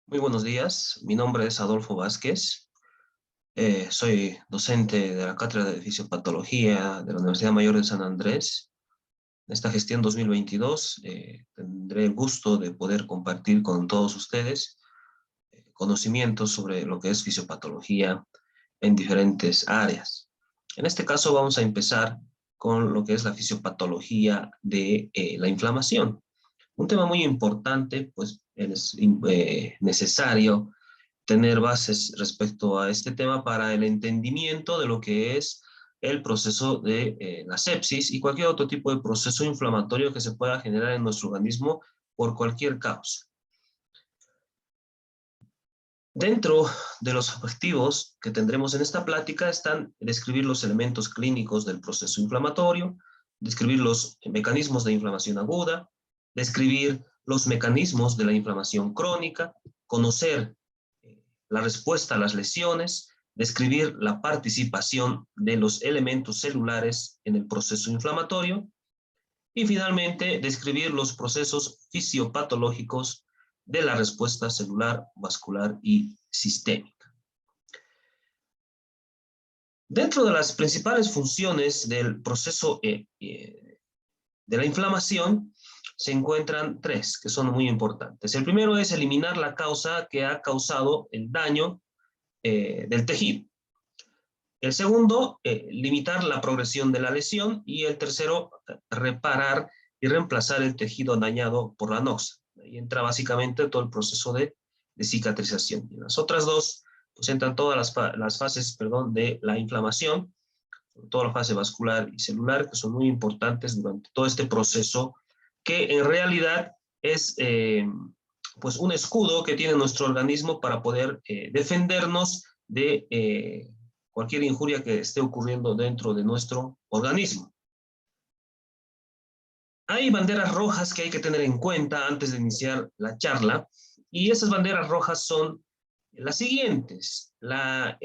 Muy buenos días, mi nombre es Adolfo Vázquez, soy docente de la Cátedra de Fisiopatología de la Universidad Mayor de San Andrés. En esta gestión 2022 tendré el gusto de poder compartir con todos ustedes conocimientos sobre lo que es fisiopatología en diferentes áreas. En este caso vamos a empezar con lo que es la fisiopatología de la inflamación. Un tema muy importante, pues es necesario tener bases respecto a este tema para el entendimiento de lo que es el proceso de la sepsis y cualquier otro tipo de proceso inflamatorio que se pueda generar en nuestro organismo por cualquier causa. Dentro de los objetivos que tendremos en esta plática están describir los elementos clínicos del proceso inflamatorio, describir los mecanismos de inflamación aguda, describir los mecanismos de la inflamación crónica, conocer la respuesta a las lesiones, describir la participación de los elementos celulares en el proceso inflamatorio y finalmente describir los procesos fisiopatológicos de la respuesta celular, vascular y sistémica. Dentro de las principales funciones del proceso de la inflamación se encuentran tres que son muy importantes. El primero es eliminar la causa que ha causado el daño del tejido. El segundo, limitar la progresión de la lesión. Y el tercero, reparar y reemplazar el tejido dañado por la noxa. Ahí entra básicamente todo el proceso de cicatrización. Y las otras dos, pues entran todas las fases, de la inflamación, sobre todo la fase vascular y celular, que son muy importantes durante todo este proceso, que en realidad es pues un escudo que tiene nuestro organismo para poder defendernos de cualquier injuria que esté ocurriendo dentro de nuestro organismo. Hay banderas rojas que hay que tener en cuenta antes de iniciar la charla, y esas banderas rojas son las siguientes. La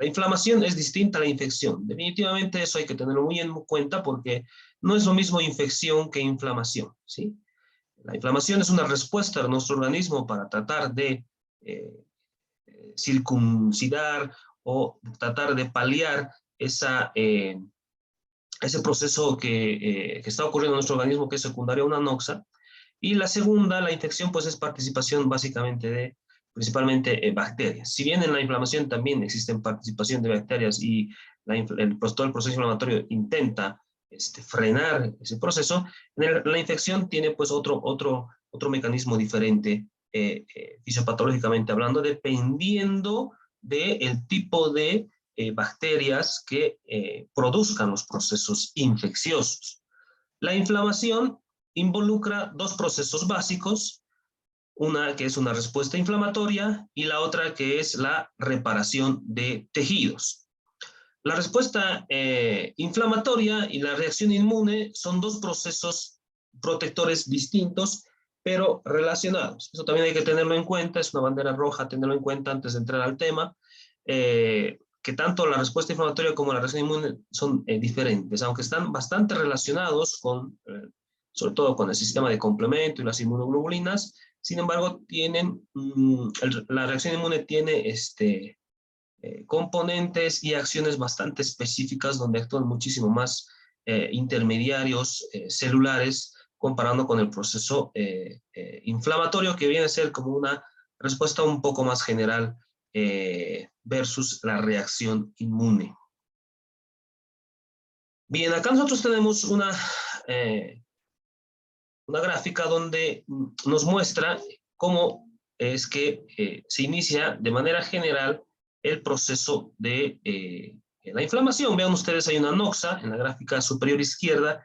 inflamación es distinta a la infección. Definitivamente eso hay que tenerlo muy en cuenta porque no es lo mismo infección que inflamación, ¿sí? La inflamación es una respuesta de nuestro organismo para tratar de circuncidar o tratar de paliar ese proceso que está ocurriendo en nuestro organismo, que es secundario a una noxa. Y la segunda, la infección, pues es participación básicamente de principalmente bacterias. Si bien en la inflamación también existen participación de bacterias y todo el proceso inflamatorio intenta frenar ese proceso, la infección tiene pues otro mecanismo diferente, fisiopatológicamente hablando, dependiendo del tipo de bacterias que produzcan los procesos infecciosos. La inflamación involucra dos procesos básicos, una que es una respuesta inflamatoria y la otra que es la reparación de tejidos. La respuesta inflamatoria y la reacción inmune son dos procesos protectores distintos, pero relacionados. Eso también hay que tenerlo en cuenta, es una bandera roja tenerlo en cuenta antes de entrar al tema, que tanto la respuesta inflamatoria como la reacción inmune son diferentes, aunque están bastante relacionados con, sobre todo con el sistema de complemento y las inmunoglobulinas. Sin embargo, la reacción inmune tiene componentes y acciones bastante específicas donde actúan muchísimo más intermediarios celulares comparando con el proceso inflamatorio, que viene a ser como una respuesta un poco más general versus la reacción inmune. Bien, acá nosotros tenemos una gráfica donde nos muestra cómo es que se inicia de manera general el proceso de la inflamación. Vean ustedes, hay una noxa en la gráfica superior izquierda,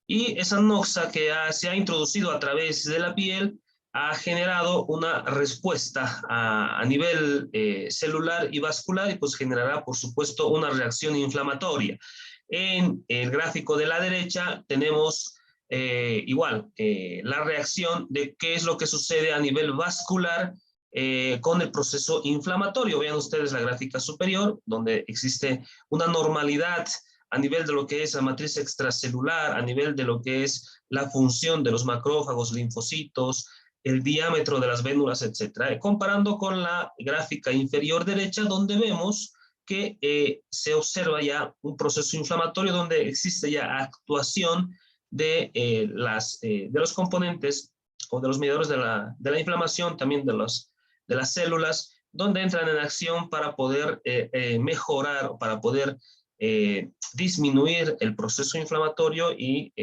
y esa noxa que se ha introducido a través de la piel ha generado una respuesta a nivel celular y vascular, y pues generará, por supuesto, una reacción inflamatoria. En el gráfico de la derecha tenemos la reacción de qué es lo que sucede a nivel vascular con el proceso inflamatorio. Vean ustedes la gráfica superior, donde existe una normalidad a nivel de lo que es la matriz extracelular, a nivel de lo que es la función de los macrófagos, linfocitos, el diámetro de las vénulas, etc. Comparando con la gráfica inferior derecha, donde vemos que se observa ya un proceso inflamatorio donde existe ya actuación de los componentes o de los mediadores de la inflamación, también de las células, donde entran en acción para poder mejorar o para poder disminuir el proceso inflamatorio y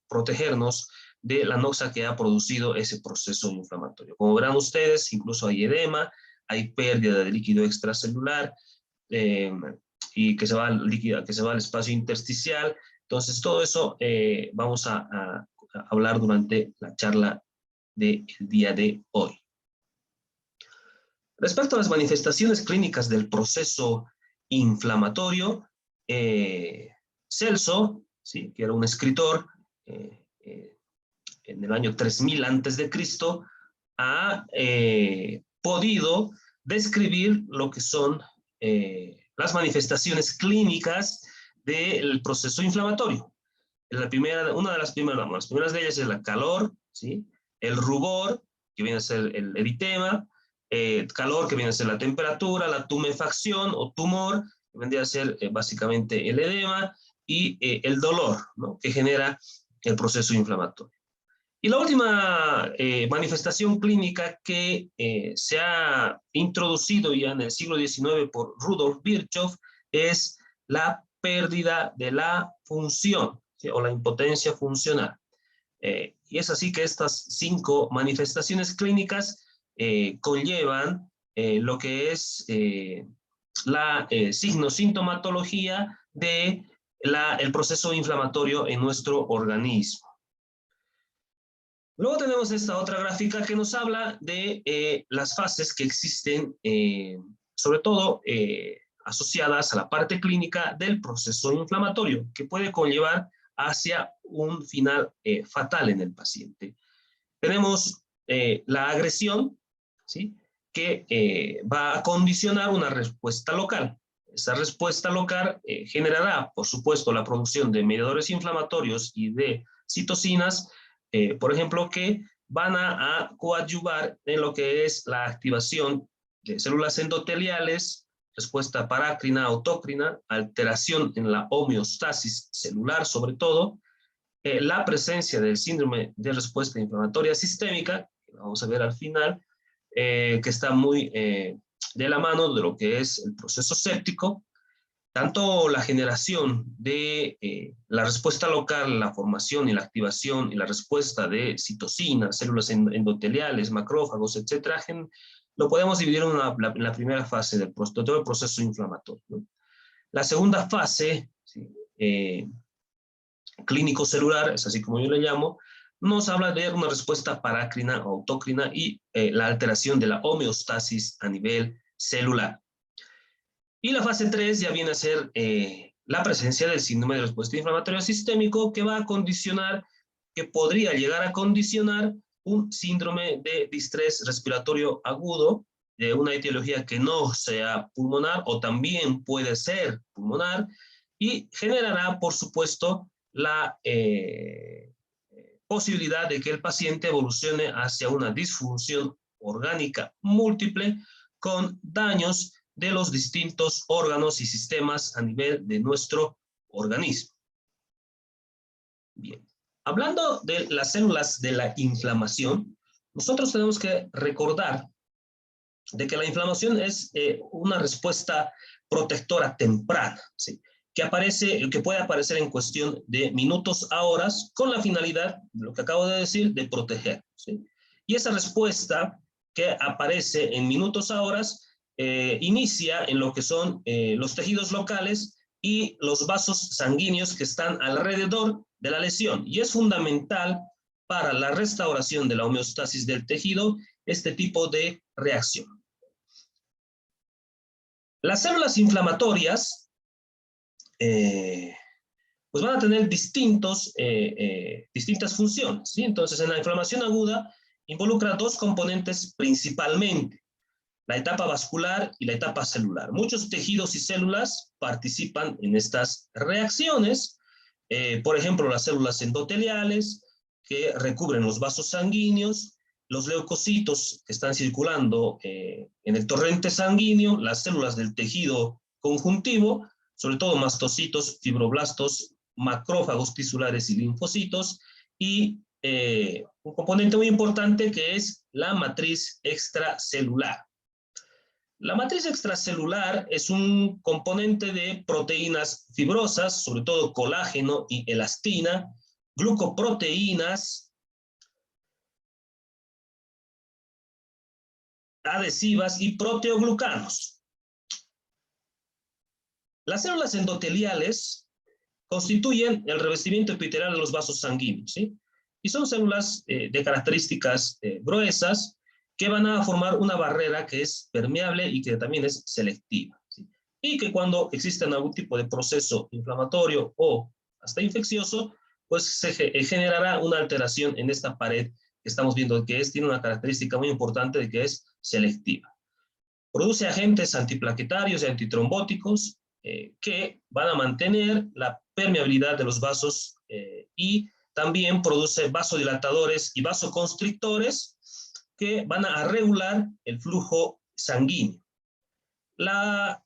protegernos de la noxa que ha producido ese proceso inflamatorio. Como verán ustedes, incluso hay edema, hay pérdida de líquido extracelular, y que se va al espacio intersticial. Entonces, todo eso vamos a hablar durante la charla del día de hoy. Respecto a las manifestaciones clínicas del proceso inflamatorio, Celso, ¿sí?, que era un escritor en el año 3000 a.C., ha podido describir lo que son las manifestaciones clínicas del proceso inflamatorio. Una de las primeras de ellas es la calor, ¿sí?, el rubor, que viene a ser el eritema, calor, que viene a ser la temperatura, la tumefacción o tumor, que vendría a ser básicamente el edema, y el dolor, ¿no?, que genera el proceso inflamatorio. Y la última manifestación clínica que se ha introducido ya en el siglo XIX por Rudolf Virchow es la pérdida de la función, ¿sí?, o la impotencia funcional. Y es así que estas 5 manifestaciones clínicas conllevan lo que es la signo-sintomatología de el proceso inflamatorio en nuestro organismo. Luego tenemos esta otra gráfica que nos habla de las fases que existen, sobre todo asociadas a la parte clínica del proceso inflamatorio, que puede conllevar hacia un final fatal en el paciente. Tenemos la agresión, ¿sí?, que va a condicionar una respuesta local. Esa respuesta local generará, por supuesto, la producción de mediadores inflamatorios y de citocinas, por ejemplo, que van a coadyuvar en lo que es la activación de células endoteliales, respuesta parácrina, autócrina, alteración en la homeostasis celular, sobre todo, la presencia del síndrome de respuesta inflamatoria sistémica, que vamos a ver al final, que está muy de la mano de lo que es el proceso séptico, tanto la generación de la respuesta local, la formación y la activación y la respuesta de citocinas, células endoteliales, macrófagos, etcétera, lo podemos dividir en la primera fase del todo el proceso inflamatorio, ¿no? La segunda fase, ¿sí?, clínico celular, es así como yo le llamo, nos habla de una respuesta parácrina o autócrina y la alteración de la homeostasis a nivel celular. Y la fase 3 ya viene a ser la presencia del síndrome de respuesta inflamatoria sistémico, que va a condicionar, que podría llegar a condicionar un síndrome de distrés respiratorio agudo, de una etiología que no sea pulmonar o también puede ser pulmonar, y generará, por supuesto, la posibilidad de que el paciente evolucione hacia una disfunción orgánica múltiple con daños de los distintos órganos y sistemas a nivel de nuestro organismo. Bien, hablando de las células de la inflamación, nosotros tenemos que recordar de que la inflamación es una respuesta protectora temprana, ¿sí?, que puede aparecer en cuestión de minutos a horas con la finalidad, lo que acabo de decir, de proteger, ¿sí? Y esa respuesta que aparece en minutos a horas inicia en lo que son los tejidos locales y los vasos sanguíneos que están alrededor de la lesión. Y es fundamental para la restauración de la homeostasis del tejido este tipo de reacción. Las células inflamatorias pues van a tener distintas funciones, ¿sí? Entonces, en la inflamación aguda involucra 2 componentes principalmente: la etapa vascular y la etapa celular. Muchos tejidos y células participan en estas reacciones, por ejemplo, las células endoteliales, que recubren los vasos sanguíneos, los leucocitos que están circulando en el torrente sanguíneo, las células del tejido conjuntivo, sobre todo mastocitos, fibroblastos, macrófagos tisulares y linfocitos, y un componente muy importante que es la matriz extracelular. La matriz extracelular es un componente de proteínas fibrosas, sobre todo colágeno y elastina, glucoproteínas, adhesivas y proteoglucanos. Las células endoteliales constituyen el revestimiento epitelial de los vasos sanguíneos, ¿sí? Y son células de características gruesas que van a formar una barrera que es permeable y que también es selectiva, ¿sí? Y que cuando existe algún tipo de proceso inflamatorio o hasta infeccioso, pues se generará una alteración en esta pared que estamos viendo que tiene una característica muy importante de que es selectiva. Produce agentes antiplaquetarios y antitrombóticos que van a mantener la permeabilidad de los vasos y también produce vasodilatadores y vasoconstrictores que van a regular el flujo sanguíneo. La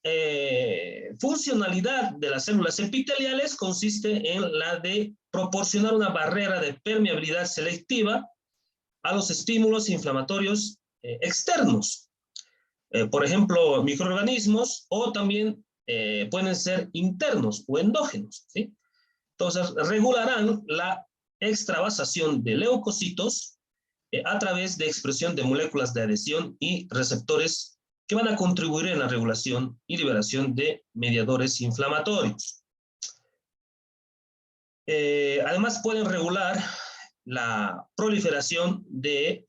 funcionalidad de las células epiteliales consiste en la de proporcionar una barrera de permeabilidad selectiva a los estímulos inflamatorios externos. Por ejemplo, microorganismos o también pueden ser internos o endógenos, ¿sí? Entonces, regularán la extravasación de leucocitos a través de expresión de moléculas de adhesión y receptores que van a contribuir en la regulación y liberación de mediadores inflamatorios. Además, pueden regular la proliferación de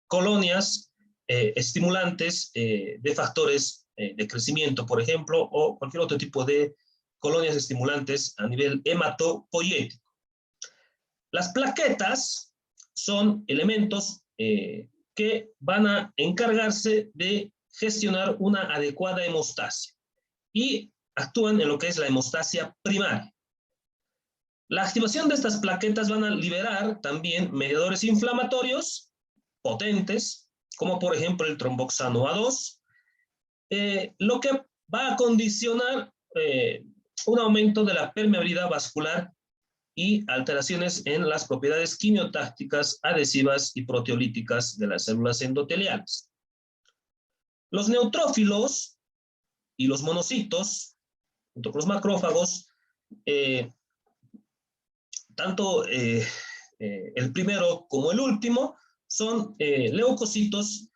colonias estimulantes de factores de crecimiento, por ejemplo, o cualquier otro tipo de colonias estimulantes a nivel hematopoyético. Las plaquetas son elementos que van a encargarse de gestionar una adecuada hemostasia y actúan en lo que es la hemostasia primaria. La activación de estas plaquetas van a liberar también mediadores inflamatorios potentes, como por ejemplo el tromboxano A2, lo que va a condicionar un aumento de la permeabilidad vascular y alteraciones en las propiedades quimiotácticas, adhesivas y proteolíticas de las células endoteliales. Los neutrófilos y los monocitos, junto con los macrófagos, tanto el primero como el último, son leucocitos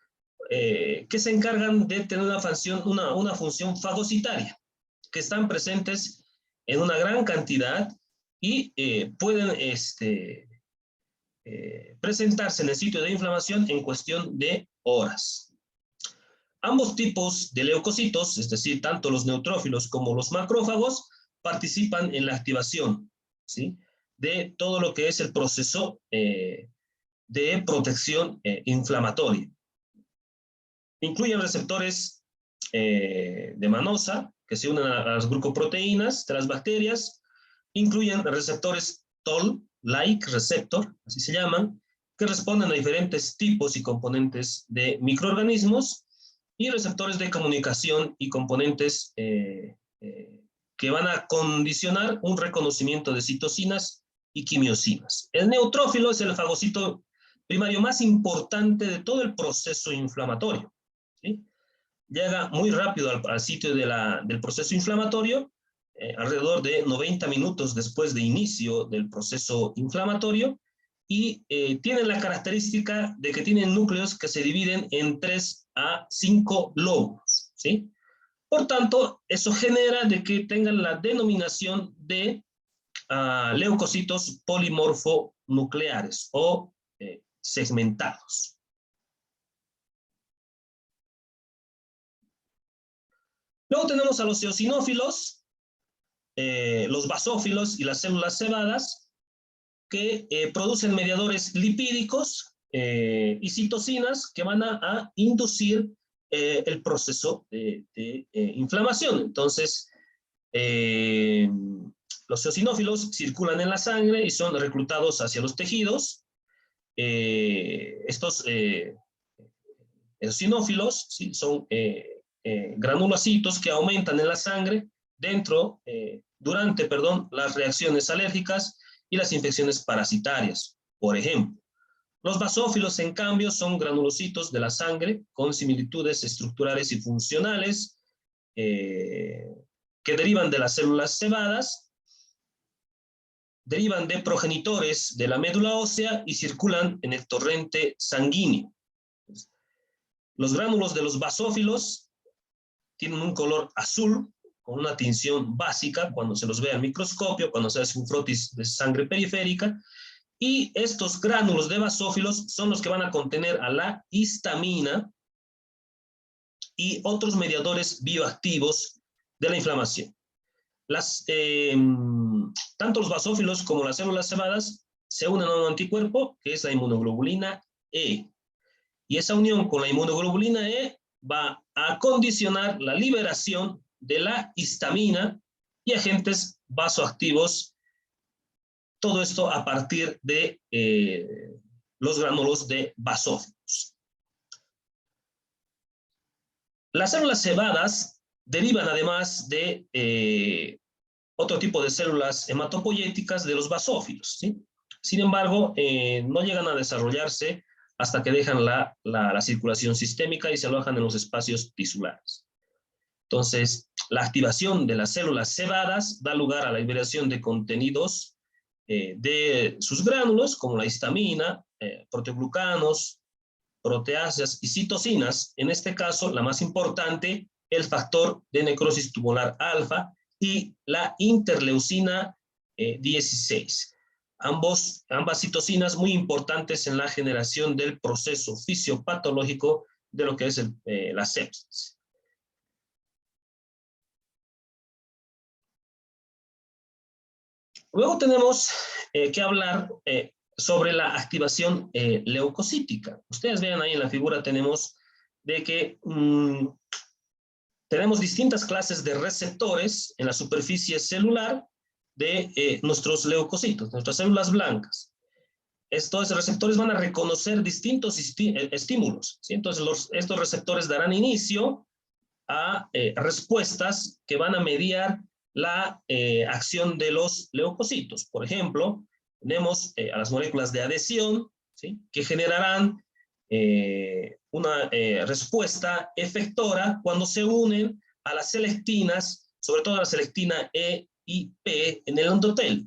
que se encargan de tener una función fagocitaria, que están presentes en una gran cantidad y pueden presentarse en el sitio de inflamación en cuestión de horas. Ambos tipos de leucocitos, es decir, tanto los neutrófilos como los macrófagos, participan en la activación, ¿sí?, de todo lo que es el proceso de protección inflamatoria. Incluyen receptores de manosa, que se unen a las glucoproteínas de las bacterias, incluyen receptores Toll-like receptor, así se llaman, que responden a diferentes tipos y componentes de microorganismos, y receptores de comunicación y componentes que van a condicionar un reconocimiento de citocinas y quimiosinas. El neutrófilo es el fagocito primario más importante de todo el proceso inflamatorio, ¿sí? Llega muy rápido al sitio del proceso inflamatorio, alrededor de 90 minutos después de inicio del proceso inflamatorio, y tienen la característica de que tienen núcleos que se dividen en 3 a 5 lóbulos, ¿sí? Por tanto, eso genera de que tengan la denominación de leucocitos polimorfonucleares o segmentados. Luego tenemos a los eosinófilos, los basófilos y las células cebadas, que producen mediadores lipídicos y citocinas que van a inducir el proceso de inflamación. Entonces, los eosinófilos circulan en la sangre y son reclutados hacia los tejidos. estos eosinófilos, ¿sí? Son granulocitos que aumentan en la sangre durante las reacciones alérgicas y las infecciones parasitarias, por ejemplo. Los basófilos, en cambio, son granulocitos de la sangre con similitudes estructurales y funcionales que derivan de las células cebadas, derivan de progenitores de la médula ósea y circulan en el torrente sanguíneo. Los gránulos de los basófilos tienen un color azul con una tinción básica cuando se los ve al microscopio, cuando se hace un frotis de sangre periférica, y estos gránulos de basófilos son los que van a contener a la histamina y otros mediadores bioactivos de la inflamación. Tanto los basófilos como las células cebadas se unen a un anticuerpo que es la inmunoglobulina E. Y esa unión con la inmunoglobulina E va a condicionar la liberación de la histamina y agentes vasoactivos. Todo esto a partir de los gránulos de basófilos. Las células cebadas derivan además de otro tipo de células hematopoyéticas de los basófilos, ¿sí? Sin embargo, no llegan a desarrollarse hasta que dejan la circulación sistémica y se alojan en los espacios tisulares. Entonces, la activación de las células cebadas da lugar a la liberación de contenidos de sus gránulos, como la histamina, proteoglucanos, proteasas y citocinas. En este caso, la más importante, el factor de necrosis tubular alfa y la interleucina 16. Ambas citocinas muy importantes en la generación del proceso fisiopatológico de lo que es la sepsis. Luego tenemos que hablar sobre la activación leucocítica. Ustedes vean ahí en la figura tenemos de que tenemos distintas clases de receptores en la superficie celular de nuestros leucocitos, nuestras células blancas. Estos receptores van a reconocer distintos estímulos, ¿sí? Entonces estos receptores darán inicio a respuestas que van a mediar la acción de los leucocitos. Por ejemplo, tenemos a las moléculas de adhesión, ¿sí? Que generarán una respuesta efectora cuando se unen a las selectinas, sobre todo a la selectina E y P en el endotelio.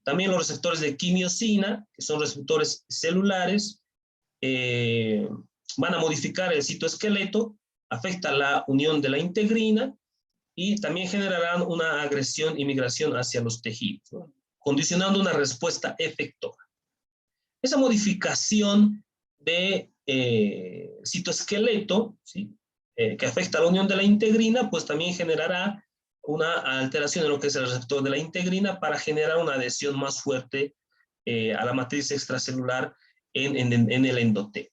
También los receptores de quimiosina, que son receptores celulares, van a modificar el citoesqueleto, afecta la unión de la integrina y también generarán una agresión y migración hacia los tejidos, ¿no? Condicionando una respuesta efectora. Esa modificación de citoesqueleto, ¿sí? Que afecta a la unión de la integrina, pues también generará una alteración en lo que es el receptor de la integrina para generar una adhesión más fuerte a la matriz extracelular en el endotelio.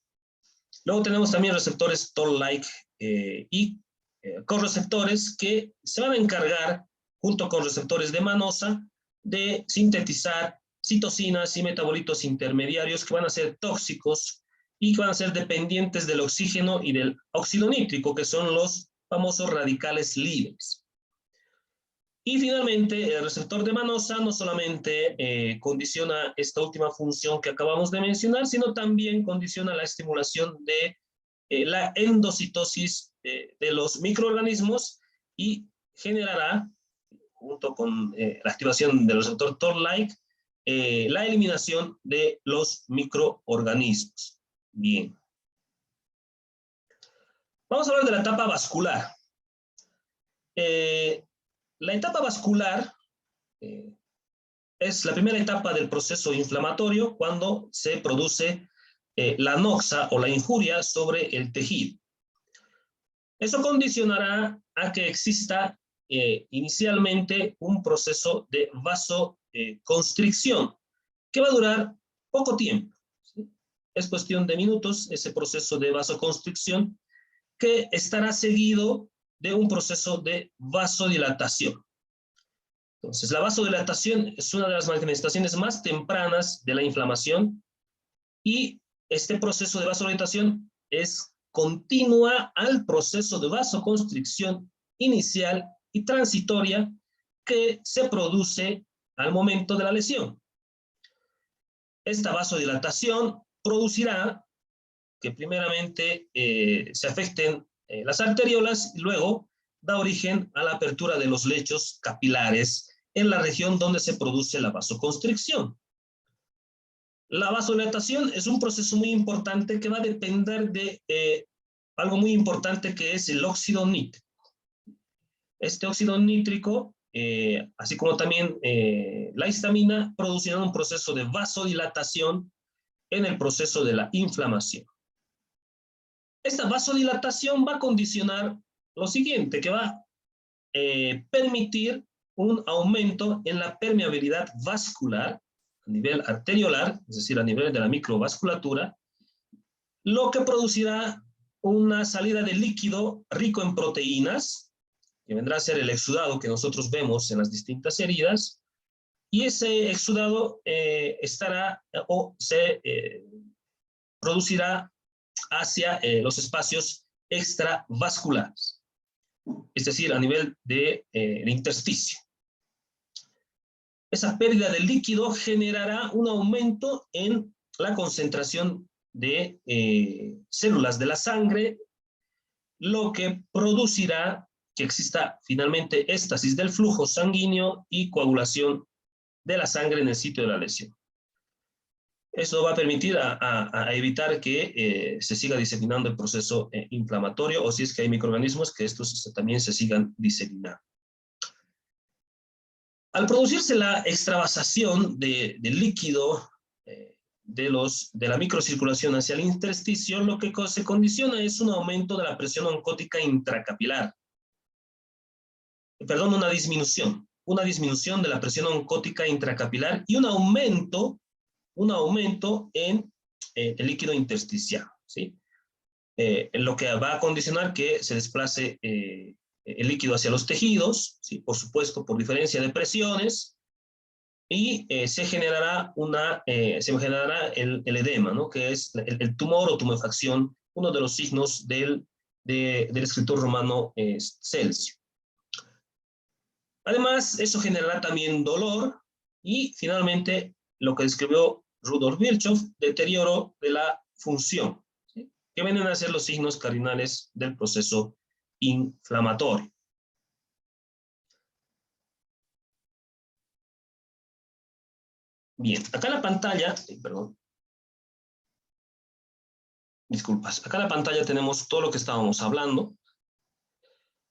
Luego tenemos también receptores Toll-like y correceptores que se van a encargar, junto con receptores de manosa, de sintetizar citocinas y metabolitos intermediarios que van a ser tóxicos y que van a ser dependientes del oxígeno y del óxido nítrico, que son los famosos radicales libres. Y finalmente, el receptor de manosa no solamente condiciona esta última función que acabamos de mencionar, sino también condiciona la estimulación de la endocitosis de los microorganismos y generará, junto con la activación del receptor Toll-like, la eliminación de los microorganismos. Bien. Vamos a hablar de la etapa vascular. La etapa vascular es la primera etapa del proceso inflamatorio cuando se produce la noxa o la injuria sobre el tejido. Eso condicionará a que exista inicialmente un proceso de vasoconstricción que va a durar poco tiempo, ¿sí? Es cuestión de minutos ese proceso de vasoconstricción que estará seguido de un proceso de vasodilatación. Entonces, la vasodilatación es una de las manifestaciones más tempranas de la inflamación y este proceso de vasodilatación es continua al proceso de vasoconstricción inicial y transitoria que se produce al momento de la lesión. Esta vasodilatación producirá que primeramente se afecten las arteriolas y luego da origen a la apertura de los lechos capilares en la región donde se produce la vasoconstricción. La vasodilatación es un proceso muy importante que va a depender de algo muy importante que es el óxido nítrico. Este óxido nítrico, así como también la histamina, producirán un proceso de vasodilatación en el proceso de la inflamación. Esta vasodilatación va a condicionar lo siguiente, que va a permitir un aumento en la permeabilidad vascular a nivel arteriolar, es decir, a nivel de la microvasculatura, lo que producirá una salida de líquido rico en proteínas, que vendrá a ser el exudado que nosotros vemos en las distintas heridas, y ese exudado estará o se producirá hacia los espacios extravasculares, es decir, a nivel del intersticio. Esa pérdida de líquido generará un aumento en la concentración de células de la sangre, lo que producirá que exista finalmente éstasis del flujo sanguíneo y coagulación de la sangre en el sitio de la lesión. Eso va a permitir a evitar que se siga diseminando el proceso inflamatorio, o si es que hay microorganismos, que estos también se sigan diseminando. Al producirse la extravasación del líquido de la microcirculación hacia el intersticio, lo que se condiciona es un aumento de la presión oncótica intracapilar. Perdón, una disminución de la presión oncótica intracapilar y un aumento en el líquido intersticial, ¿sí? Lo que va a condicionar que se desplace el líquido hacia los tejidos, ¿sí? Por supuesto, por diferencia de presiones, y se generará el edema, ¿no? Que es el tumor o tumefacción, uno de los signos del escritor romano Celso. Además, eso generará también dolor y finalmente lo que describió Rudolf Virchow, deterioro de la función, ¿sí? Que vienen a ser los signos cardinales del proceso inflamatorio. Bien, acá en la pantalla, perdón, disculpas, acá en la pantalla tenemos todo lo que estábamos hablando.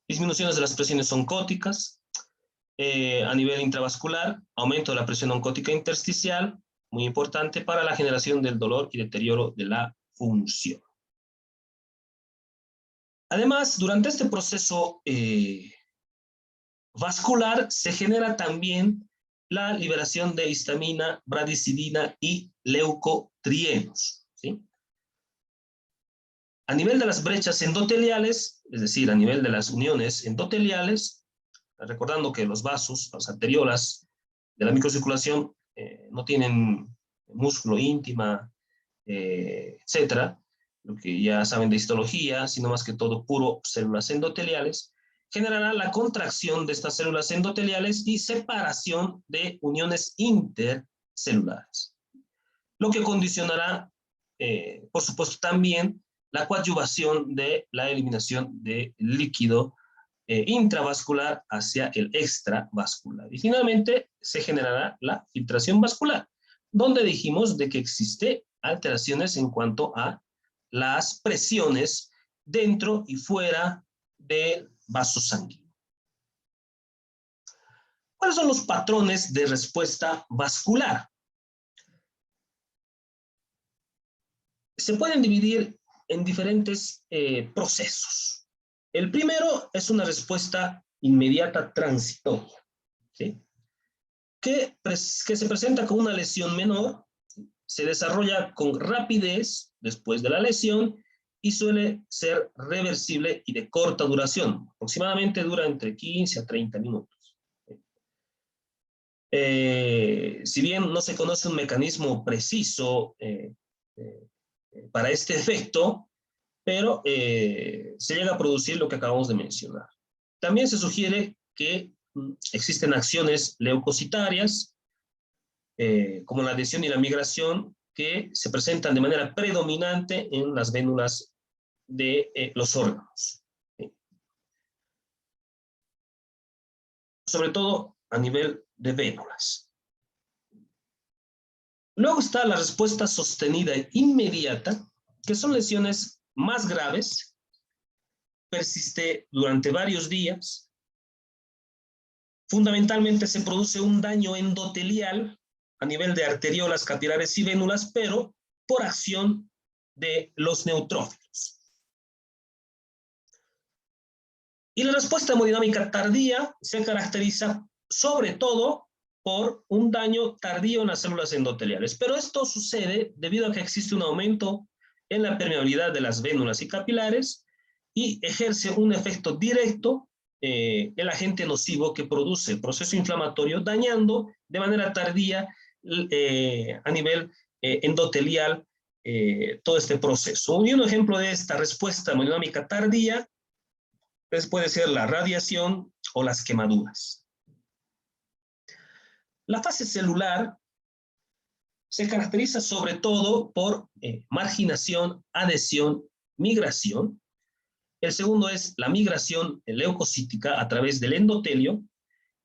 Disminuciones de las presiones oncóticas, a nivel intravascular, aumento de la presión oncótica intersticial, muy importante para la generación del dolor y deterioro de la función. Además, durante este proceso vascular se genera también la liberación de histamina, bradicidina y leucotrienos, ¿sí? A nivel de las brechas endoteliales, es decir, a nivel de las uniones endoteliales, recordando que los vasos, las arteriolas de la microcirculación no tienen músculo, íntima, etcétera, lo que ya saben de histología, sino más que todo puro células endoteliales, generará la contracción de estas células endoteliales y separación de uniones intercelulares, lo que condicionará, por supuesto, también la coadyuvación de la eliminación de líquido intravascular hacia el extravascular. Y finalmente se generará la filtración vascular, donde dijimos de que existe alteraciones en cuanto a las presiones dentro y fuera del vaso sanguíneo. ¿Cuáles son los patrones de respuesta vascular? Se pueden dividir en diferentes procesos. El primero es una respuesta inmediata transitoria, ¿sí? que se presenta con una lesión menor, ¿sí? Se desarrolla con rapidez después de la lesión y suele ser reversible y de corta duración. Aproximadamente dura entre 15 a 30 minutos. Si bien no se conoce un mecanismo preciso para este efecto, pero se llega a producir lo que acabamos de mencionar. También se sugiere que existen acciones leucocitarias, como la adhesión y la migración, que se presentan de manera predominante en las vénulas de los órganos. Sobre todo a nivel de vénulas. Luego está la respuesta sostenida e inmediata, que son lesiones más graves, persiste durante varios días. Fundamentalmente se produce un daño endotelial a nivel de arteriolas, capilares y vénulas, pero por acción de los neutrófilos. Y la respuesta hemodinámica tardía se caracteriza sobre todo por un daño tardío en las células endoteliales. Pero esto sucede debido a que existe un aumento en la permeabilidad de las vénulas y capilares y ejerce un efecto directo el agente nocivo que produce el proceso inflamatorio, dañando de manera tardía a nivel endotelial todo este proceso. Y un ejemplo de esta respuesta hemodinámica tardía puede ser la radiación o las quemaduras. La fase celular se caracteriza sobre todo por marginación, adhesión, migración. El segundo es la migración leucocítica a través del endotelio.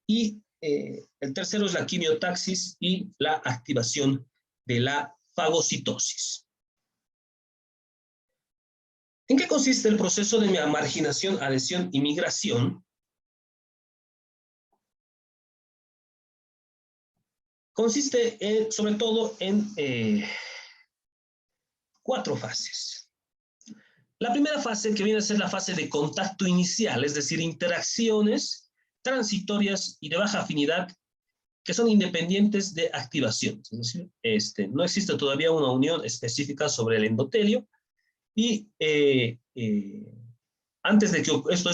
Y el tercero es la quimiotaxis y la activación de la fagocitosis. ¿En qué consiste el proceso de marginación, adhesión y migración? Consiste sobre todo en 4 fases. La primera fase, que viene a ser la fase de contacto inicial, es decir, interacciones transitorias y de baja afinidad que son independientes de activación. Es decir, no existe todavía una unión específica sobre el endotelio y esto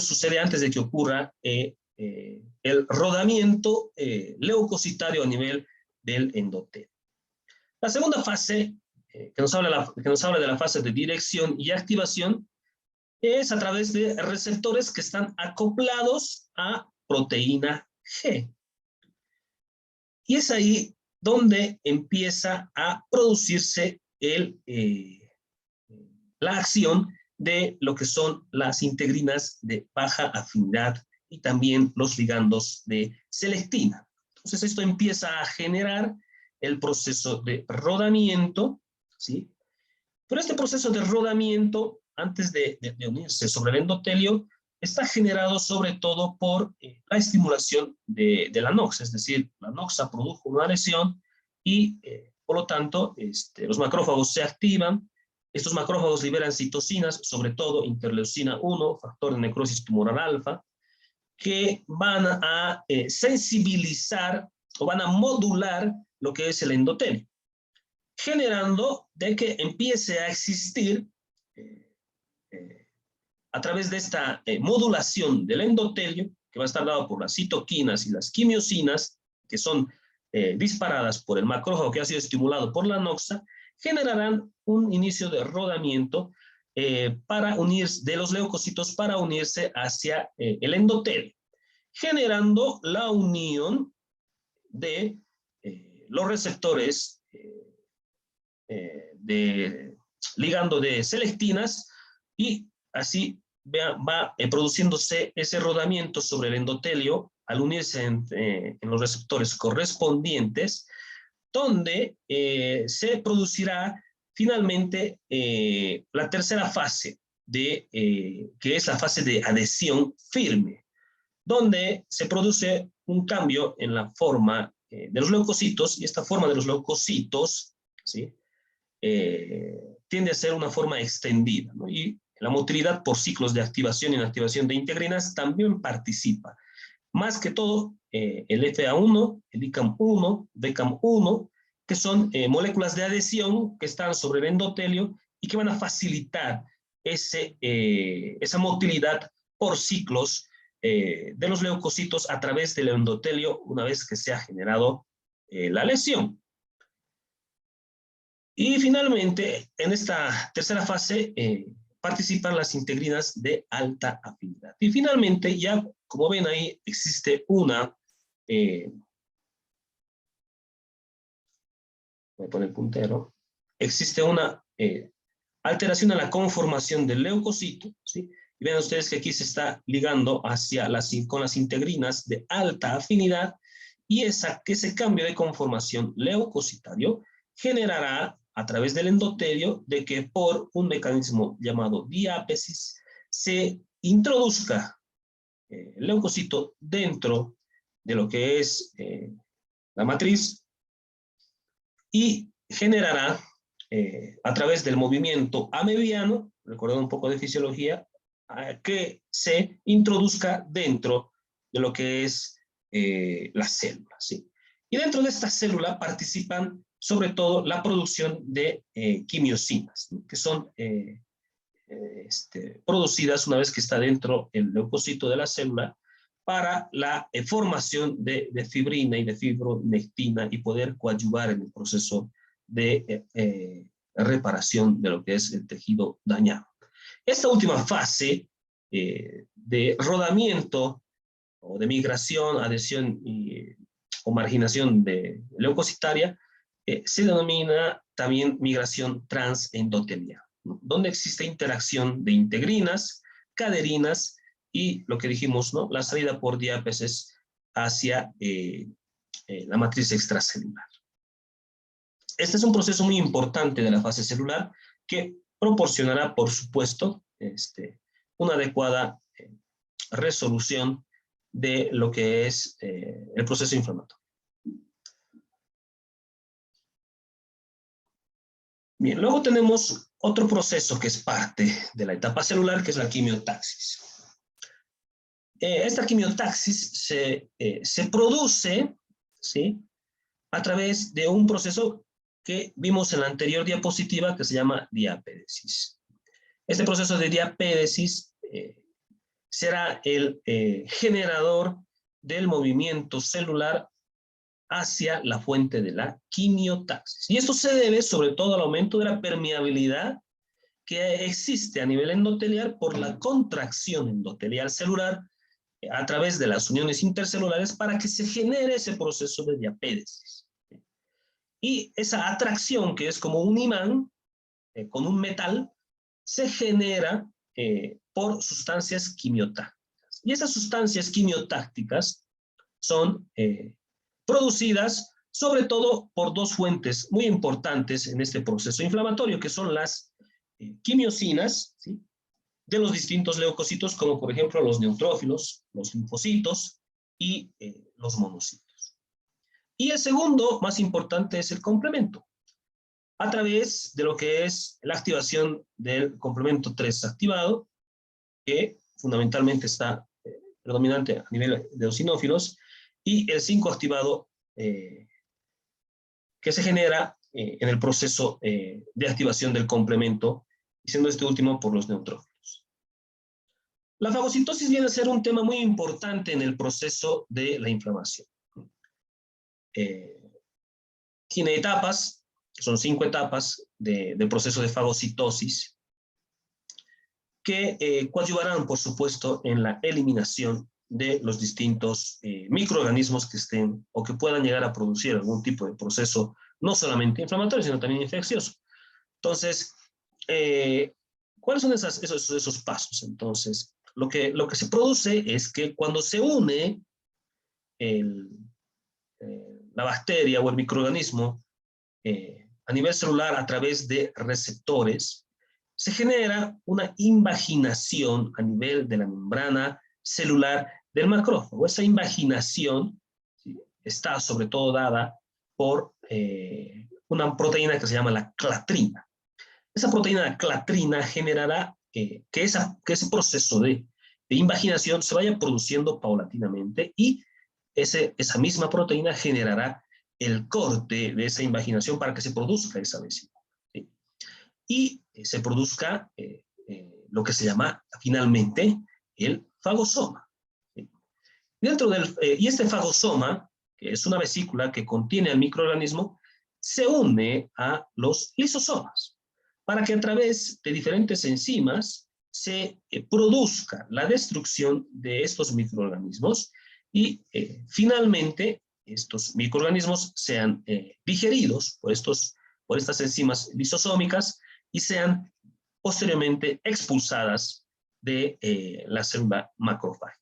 sucede antes de que ocurra el rodamiento leucocitario a nivel del endotelio. La segunda fase, que nos habla de la fase de dirección y activación, es a través de receptores que están acoplados a proteína G. Y es ahí donde empieza a producirse la acción de lo que son las integrinas de baja afinidad y también los ligandos de selectina. Entonces esto empieza a generar el proceso de rodamiento, ¿sí? Pero este proceso de rodamiento, antes de unirse sobre el endotelio, está generado sobre todo por la estimulación de la noxa, es decir, la noxa produjo una lesión y por lo tanto los macrófagos se activan. Estos macrófagos liberan citocinas, sobre todo interleucina 1, factor de necrosis tumoral alfa, que van a sensibilizar o van a modular lo que es el endotelio, generando de que empiece a existir a través de esta modulación del endotelio, que va a estar dado por las citoquinas y las quimiosinas, que son disparadas por el macrófago que ha sido estimulado por la noxa, generarán un inicio de rodamiento de los leucocitos para unirse hacia el endotelio, generando la unión de los receptores de ligando de selectinas y así va produciéndose ese rodamiento sobre el endotelio al unirse en los receptores correspondientes, donde se producirá finalmente la tercera fase, que es la fase de adhesión firme, donde se produce un cambio en la forma de los leucocitos, y esta forma de los leucocitos, ¿sí? Tiende a ser una forma extendida, ¿no? Y la motilidad por ciclos de activación y inactivación de integrinas también participa. Más que todo, el FA1, el ICAM1, BCAM1, que son moléculas de adhesión que están sobre el endotelio y que van a facilitar esa motilidad por ciclos de los leucocitos a través del endotelio una vez que se ha generado la lesión. Y finalmente, en esta tercera fase, participan las integrinas de alta afinidad. Y finalmente, ya como ven ahí, existe una, voy a poner puntero, existe una alteración a la conformación del leucocito, ¿sí? Y vean ustedes que aquí se está ligando hacia con las integrinas de alta afinidad, y ese cambio de conformación leucocitario generará a través del endotelio de que por un mecanismo llamado diápesis se introduzca el leucocito dentro de lo que es la matriz, y generará a través del movimiento amebiano, recordando un poco de fisiología, que se introduzca dentro de lo que es la célula, ¿sí? Y dentro de esta célula participan sobre todo la producción de quimiosinas, ¿no? Que son producidas una vez que está dentro el leucocito de la célula para la formación de fibrina y de fibronectina y poder coadyuvar en el proceso de reparación de lo que es el tejido dañado. Esta última fase de rodamiento o de migración, adhesión o marginación leucocitaria se denomina también migración transendotelial, ¿no? Donde existe interacción de integrinas, caderinas y lo que dijimos, ¿no? La salida por diápesis hacia la matriz extracelular. Este es un proceso muy importante de la fase celular que proporcionará, por supuesto, una adecuada resolución de lo que es el proceso inflamatorio. Bien, luego tenemos otro proceso que es parte de la etapa celular, que es la quimiotaxis. Esta quimiotaxis se produce, ¿sí?, a través de un proceso que vimos en la anterior diapositiva que se llama diapédesis. Este proceso de diapédesis será el generador del movimiento celular hacia la fuente de la quimiotaxis. Y esto se debe sobre todo al aumento de la permeabilidad que existe a nivel endotelial por la contracción endotelial celular a través de las uniones intercelulares para que se genere ese proceso de diapédesis. Y esa atracción, que es como un imán con un metal, se genera por sustancias quimiotácticas. Y esas sustancias quimiotácticas son producidas sobre todo por dos fuentes muy importantes en este proceso inflamatorio, que son las quimiosinas, ¿sí?, de los distintos leucocitos, como por ejemplo los neutrófilos, los linfocitos y los monocitos. Y el segundo, más importante, es el complemento, a través de lo que es la activación del complemento 3 activado, que fundamentalmente está predominante a nivel de eosinófilos, y el 5 activado que se genera en el proceso de activación del complemento, siendo este último por los neutrófilos. La fagocitosis viene a ser un tema muy importante en el proceso de la inflamación. Tiene etapas, son 5 etapas del proceso de fagocitosis, que coadyuvarán, por supuesto, en la eliminación de los distintos microorganismos que estén o que puedan llegar a producir algún tipo de proceso, no solamente inflamatorio, sino también infeccioso. Entonces, ¿cuáles son esos pasos? Entonces, lo que se produce es que cuando se une la bacteria o el microorganismo a nivel celular a través de receptores, se genera una invaginación a nivel de la membrana celular del macrófago. Esa invaginación, ¿sí?, está sobre todo dada por una proteína que se llama la clatrina. Esa proteína clatrina generará que ese proceso de invaginación se vaya produciendo paulatinamente, y esa misma proteína generará el corte de esa invaginación para que se produzca esa vesícula, ¿sí?, y se produzca lo que se llama finalmente el fagosoma, ¿sí? Y este fagosoma, que es una vesícula que contiene al microorganismo, se une a los lisosomas para que a través de diferentes enzimas se produzca la destrucción de estos microorganismos y finalmente estos microorganismos sean digeridos por estas enzimas lisosómicas y sean posteriormente expulsadas de la célula macrófaga.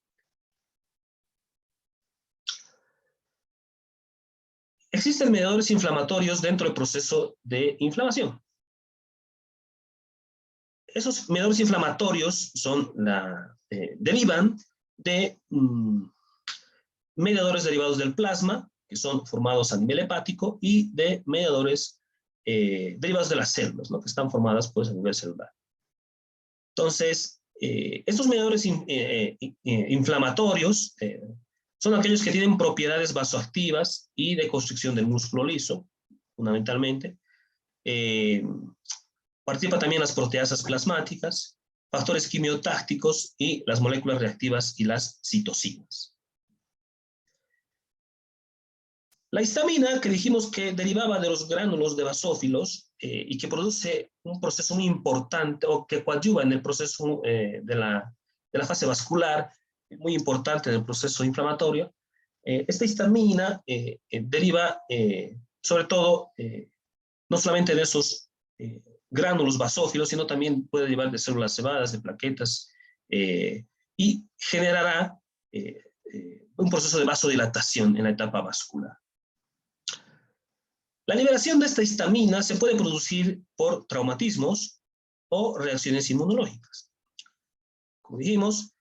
Existen mediadores inflamatorios dentro del proceso de inflamación. Esos mediadores inflamatorios derivan de mediadores derivados del plasma, que son formados a nivel hepático, y de mediadores derivados de las células, ¿no? Que están formadas pues, a nivel celular. Entonces, estos mediadores inflamatorios son aquellos que tienen propiedades vasoactivas y de constricción del músculo liso, fundamentalmente. Participa también las proteasas plasmáticas, factores quimiotácticos y las moléculas reactivas y las citocinas. La histamina, que dijimos que derivaba de los gránulos de basófilos y que produce un proceso muy importante o que coadyuva en el proceso de la fase vascular, muy importante en el proceso inflamatorio, esta histamina deriva sobre todo no solamente de esos gránulos basófilos, sino también puede derivar de células cebadas, de plaquetas, y generará un proceso de vasodilatación en la etapa vascular. La liberación de esta histamina se puede producir por traumatismos o reacciones inmunológicas. Como dijimos,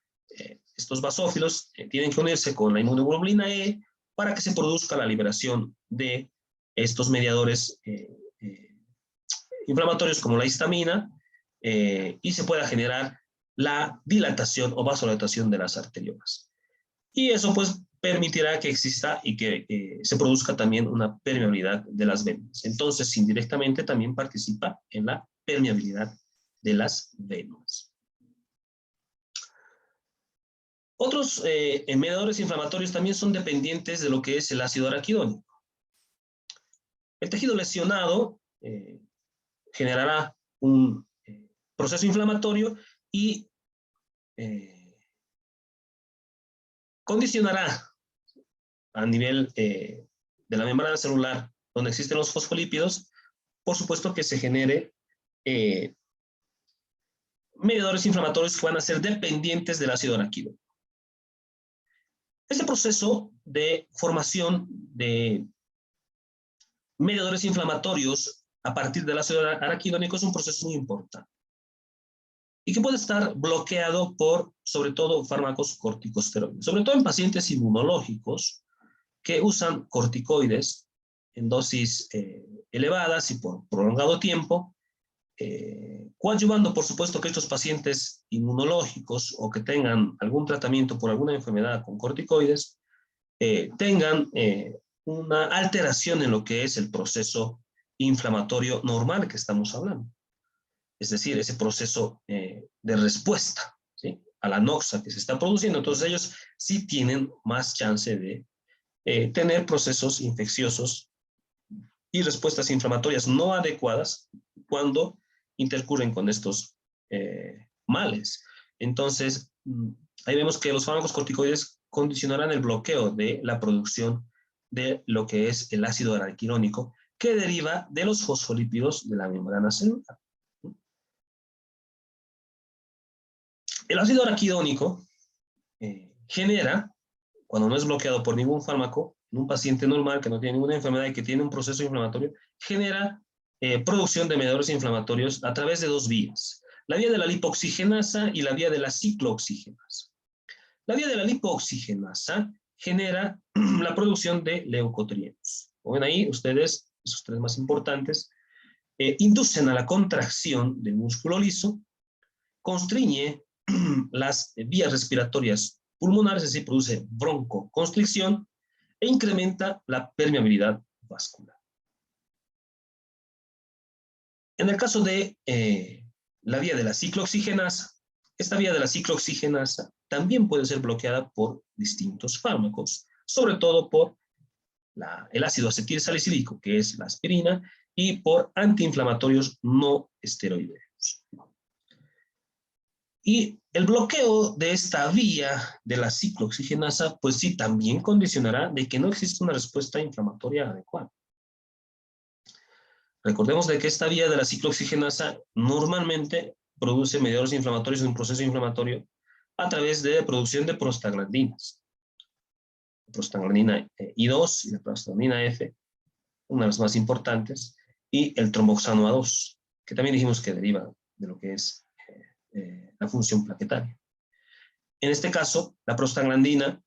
estos basófilos tienen que unirse con la inmunoglobulina E para que se produzca la liberación de estos mediadores inflamatorios como la histamina y se pueda generar la dilatación o vasodilatación de las arteriolas. Y eso pues permitirá que exista y que se produzca también una permeabilidad de las venas. Entonces, indirectamente también participa en la permeabilidad de las venas. Otros mediadores inflamatorios también son dependientes de lo que es el ácido araquidónico. El tejido lesionado generará un proceso inflamatorio y condicionará a nivel de la membrana celular donde existen los fosfolípidos, por supuesto que se genere mediadores inflamatorios que van a ser dependientes del ácido araquidónico. Este proceso de formación de mediadores inflamatorios a partir del ácido araquidónico es un proceso muy importante y que puede estar bloqueado por, sobre todo, fármacos corticosteroides, sobre todo en pacientes inmunológicos que usan corticoides en dosis elevadas y por prolongado tiempo, coadyuvando, por supuesto, que estos pacientes inmunológicos o que tengan algún tratamiento por alguna enfermedad con corticoides tengan una alteración en lo que es el proceso inflamatorio normal que estamos hablando. Es decir, ese proceso de respuesta, ¿sí?, a la noxa que se está produciendo. Entonces ellos sí tienen más chance de tener procesos infecciosos y respuestas inflamatorias no adecuadas cuando intercurren con estos males. Entonces, ahí vemos que los fármacos corticoides condicionarán el bloqueo de la producción de lo que es el ácido araquidónico, que deriva de los fosfolípidos de la membrana celular. El ácido araquidónico genera, cuando no es bloqueado por ningún fármaco, en un paciente normal que no tiene ninguna enfermedad y que tiene un proceso inflamatorio, genera producción de mediadores inflamatorios a través de dos vías: la vía de la lipoxigenasa y la vía de la ciclooxigenasa. La vía de la lipoxigenasa genera la producción de leucotrienos. Como ven ahí, ustedes, esos tres más importantes, inducen a la contracción del músculo liso, constriñe las vías respiratorias pulmonares, es decir, produce broncoconstricción e incrementa la permeabilidad vascular. En el caso de la vía de la ciclooxigenasa, esta vía de la ciclooxigenasa también puede ser bloqueada por distintos fármacos, sobre todo por el ácido acetil salicílico, que es la aspirina, y por antiinflamatorios no esteroideos. Y el bloqueo de esta vía de la ciclooxigenasa, pues sí, también condicionará de que no existe una respuesta inflamatoria adecuada. Recordemos de que esta vía de la ciclooxigenasa normalmente produce mediadores inflamatorios en un proceso inflamatorio a través de producción de prostaglandinas. Prostaglandina I2 y la prostaglandina F, una de las más importantes, y el tromboxano A2, que también dijimos que deriva de lo que es la función plaquetaria. En este caso, la prostaglandina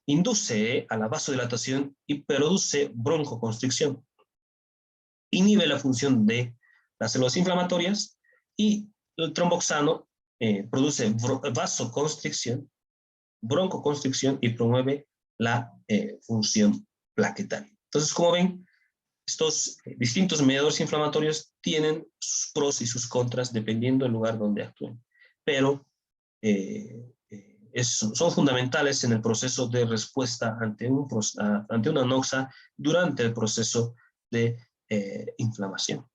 induce a la vasodilatación y produce broncoconstricción. Inhibe la función de las células inflamatorias y el tromboxano produce vasoconstricción, broncoconstricción y promueve la función plaquetaria. Entonces, como ven, estos distintos mediadores inflamatorios tienen sus pros y sus contras dependiendo del lugar donde actúen, pero son fundamentales en el proceso de respuesta ante una noxa durante el proceso de inflamación.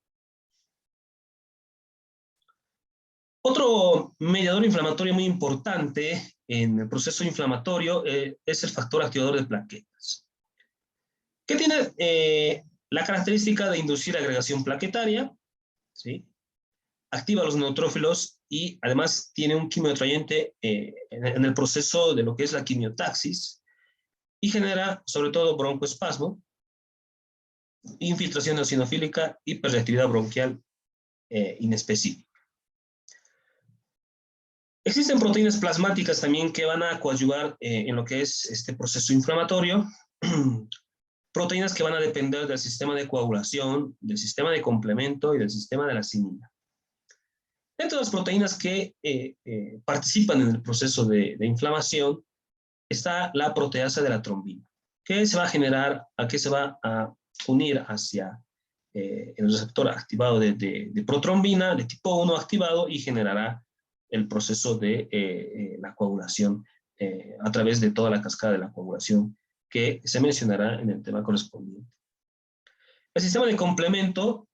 Otro mediador inflamatorio muy importante en el proceso inflamatorio es el factor activador de plaquetas, que tiene la característica de inducir agregación plaquetaria, ¿sí? Activa los neutrófilos y además tiene un quimioatrayente en el proceso de lo que es la quimiotaxis y genera sobre todo broncoespasmo, infiltración eosinofílica, hiperreactividad bronquial inespecífica. Existen proteínas plasmáticas también que van a coadyuvar en lo que es este proceso inflamatorio. Proteínas que van a depender del sistema de coagulación, del sistema de complemento y del sistema de la acinina. Dentro de las proteínas que participan en el proceso de inflamación está la proteasa de la trombina, que se va a generar, que se va a unir hacia el receptor activado de protrombina de tipo 1 activado y generará el proceso de la coagulación a través de toda la cascada de la coagulación que se mencionará en el tema correspondiente. El sistema de complemento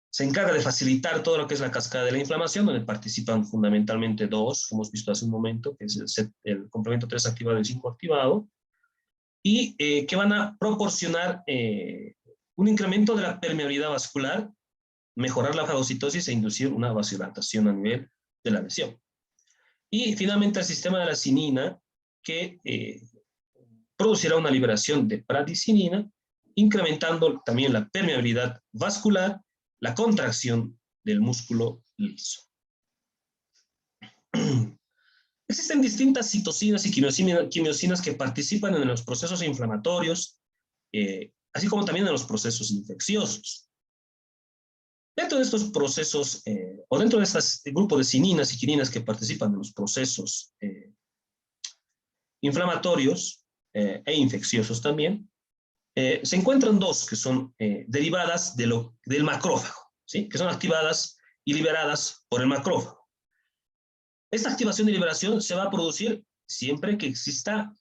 se encarga de facilitar todo lo que es la cascada de la inflamación, donde participan fundamentalmente dos, como hemos visto hace un momento, que es el complemento 3 activado y el 5 activado, y que van a proporcionar un incremento de la permeabilidad vascular, mejorar la fagocitosis e inducir una vasodilatación a nivel de la lesión. Y finalmente el sistema de la acinina, que producirá una liberación de pradicinina, incrementando también la permeabilidad vascular, la contracción del músculo liso. Existen distintas citocinas y quimiosinas que participan en los procesos inflamatorios, así como también en los procesos infecciosos. Dentro de estos procesos, o dentro de este grupo de cininas y quininas que participan en los procesos inflamatorios e infecciosos también, se encuentran dos que son derivadas del macrófago, ¿sí? Que son activadas y liberadas por el macrófago. Esta activación y liberación se va a producir siempre que exista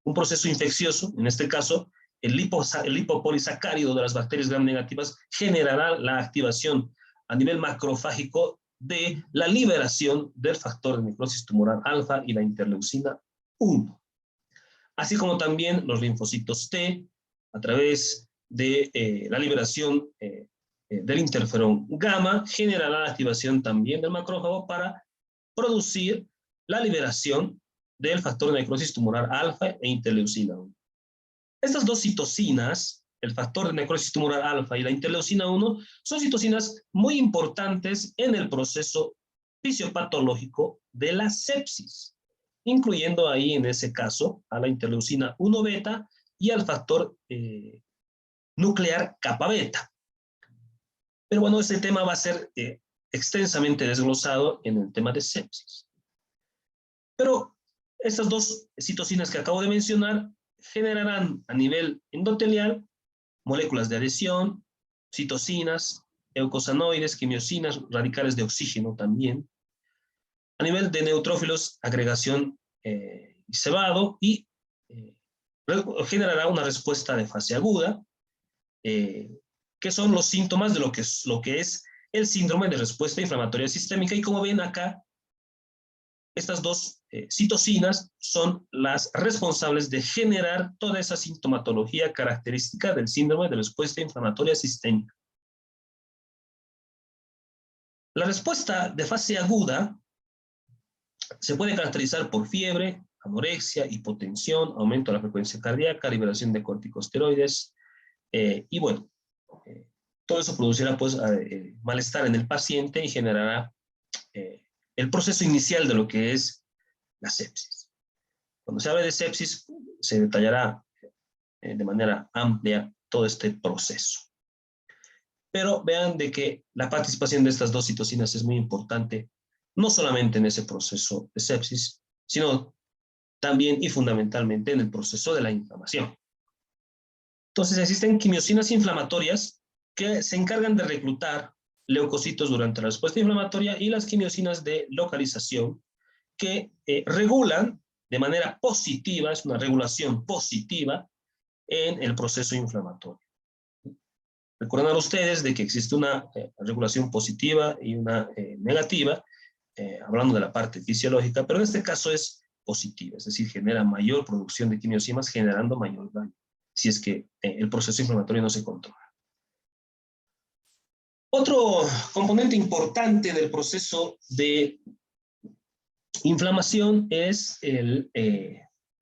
un proceso infeccioso, en este caso el lipopolisacárido de las bacterias gram negativas generará la activación a nivel macrofágico de la liberación del factor de necrosis tumoral alfa y la interleucina 1. Así como también los linfocitos T, a través de la liberación del interferón gamma, generará la activación también del macrófago para producir la liberación del factor de necrosis tumoral alfa e interleucina 1. Estas dos citocinas, el factor de necrosis tumoral alfa y la interleucina 1, son citocinas muy importantes en el proceso fisiopatológico de la sepsis, incluyendo ahí en ese caso a la interleucina 1 beta y al factor nuclear kappa beta. Pero bueno, este tema va a ser extensamente desglosado en el tema de sepsis. Pero estas dos citocinas que acabo de mencionar generarán a nivel endotelial moléculas de adhesión, citocinas, eucosanoides, quimiosinas, radicales de oxígeno también. A nivel de neutrófilos, agregación y cebado, y generará una respuesta de fase aguda, que son los síntomas de lo que es el síndrome de respuesta inflamatoria sistémica. Y como ven acá, estas dos citocinas son las responsables de generar toda esa sintomatología característica del síndrome de respuesta inflamatoria sistémica. La respuesta de fase aguda se puede caracterizar por fiebre, anorexia, hipotensión, aumento de la frecuencia cardíaca, liberación de corticosteroides, y bueno, todo eso producirá pues malestar en el paciente y generará el proceso inicial de lo que es la sepsis. Cuando se habla de sepsis, se detallará de manera amplia todo este proceso. Pero vean de que la participación de estas dos citocinas es muy importante, no solamente en ese proceso de sepsis, sino también y fundamentalmente en el proceso de la inflamación. Entonces existen quimiosinas inflamatorias que se encargan de reclutar leucocitos durante la respuesta inflamatoria y las quimiosinas de localización que regulan de manera positiva, es una regulación positiva en el proceso inflamatorio. Recuerdan ustedes de que existe una regulación positiva y una negativa, hablando de la parte fisiológica, pero en este caso es positiva, es decir, genera mayor producción de quimiosinas generando mayor daño, si es que el proceso inflamatorio no se controla. Otro componente importante del proceso de inflamación es el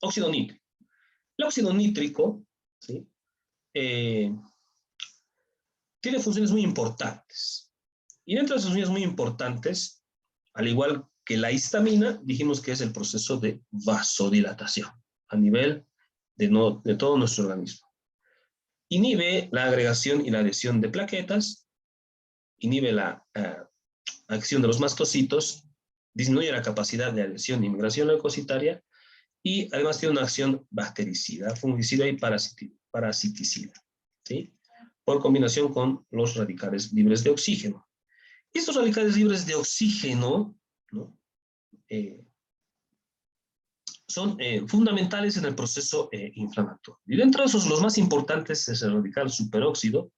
óxido nítrico. El óxido nítrico, ¿sí? Tiene funciones muy importantes. Y dentro de esas funciones muy importantes, al igual que la histamina, dijimos que es el proceso de vasodilatación a nivel de todo nuestro organismo. Inhibe la agregación y la adhesión de plaquetas, inhibe la acción de los mastocitos, disminuye la capacidad de adhesión y migración leucocitaria y además tiene una acción bactericida, fungicida y parasiticida, ¿sí? Por combinación con los radicales libres de oxígeno. Estos radicales libres de oxígeno, ¿no? Son fundamentales en el proceso inflamatorio. Y dentro de esos, los más importantes es el radical superóxido,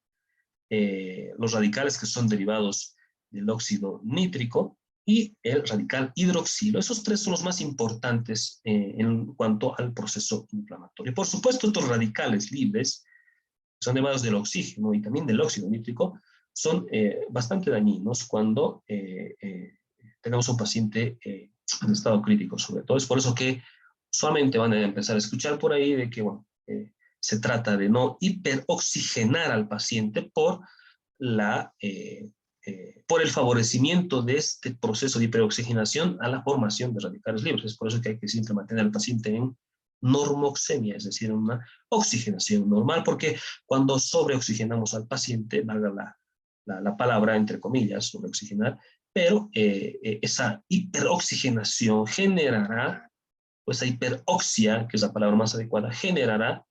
los radicales que son derivados del óxido nítrico y el radical hidroxilo. Esos tres son los más importantes en cuanto al proceso inflamatorio. Por supuesto, estos radicales libres, que son derivados del oxígeno y también del óxido nítrico, son bastante dañinos cuando tenemos un paciente en estado crítico, sobre todo. Es por eso que usualmente van a empezar a escuchar por ahí de que, bueno, se trata de no hiperoxigenar al paciente por el favorecimiento de este proceso de hiperoxigenación a la formación de radicales libres. Es por eso que hay que siempre mantener al paciente en normoxemia, es decir, en una oxigenación normal, porque cuando sobreoxigenamos al paciente, valga la palabra entre comillas, sobreoxigenar, pero esa hiperoxigenación generará, o esa hiperoxia, que es la palabra más adecuada, generará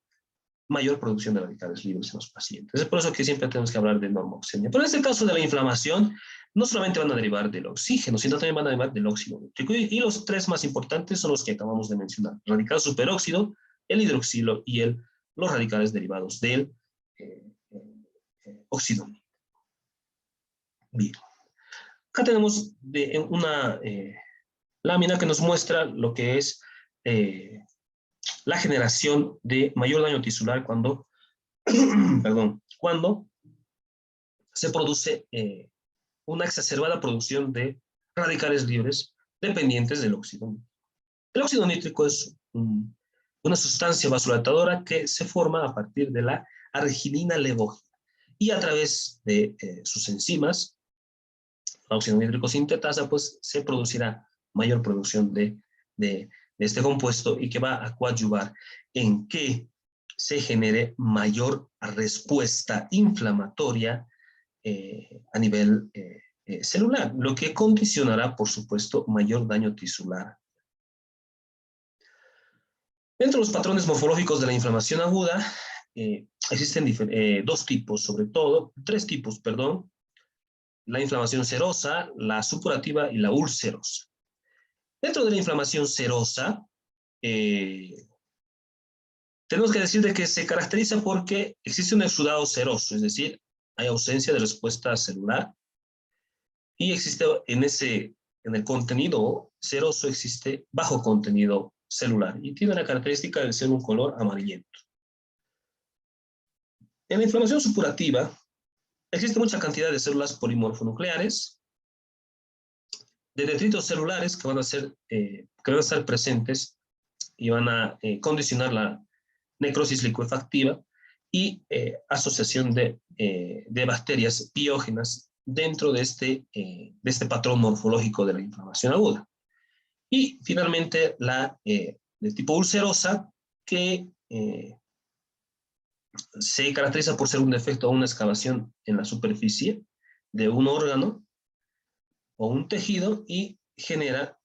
mayor producción de radicales libres en los pacientes. Es por eso que siempre tenemos que hablar de normoxemia. Pero en este caso de la inflamación, no solamente van a derivar del oxígeno, sino también van a derivar del óxido nítrico. Y los tres más importantes son los que acabamos de mencionar: el radical superóxido, el hidroxilo y los radicales derivados del óxido nítrico. Bien. Acá tenemos una lámina que nos muestra lo que es la generación de mayor daño tisular cuando se produce una exacerbada producción de radicales libres dependientes del óxido nítrico. El óxido nítrico es una sustancia vasodilatadora que se forma a partir de la arginina levógena y a través de sus enzimas, el óxido nítrico sintetasa, pues se producirá mayor producción de este compuesto y que va a coadyuvar en que se genere mayor respuesta inflamatoria a nivel celular, lo que condicionará, por supuesto, mayor daño tisular. Dentro de los patrones morfológicos de la inflamación aguda, existen tres tipos, perdón: la inflamación serosa, la supurativa y la ulcerosa. Dentro de la inflamación serosa, tenemos que decir de que se caracteriza porque existe un exudado seroso, es decir, hay ausencia de respuesta celular, y existe en el contenido seroso existe bajo contenido celular, y tiene la característica de ser un color amarillento. En la inflamación supurativa, existe mucha cantidad de células polimorfonucleares, de detritos celulares que van a estar presentes y van a condicionar la necrosis licuefactiva y asociación de bacterias piógenas dentro de este patrón morfológico de la inflamación aguda. Y finalmente la de tipo ulcerosa, que se caracteriza por ser un defecto o una excavación en la superficie de un órgano o un tejido y genera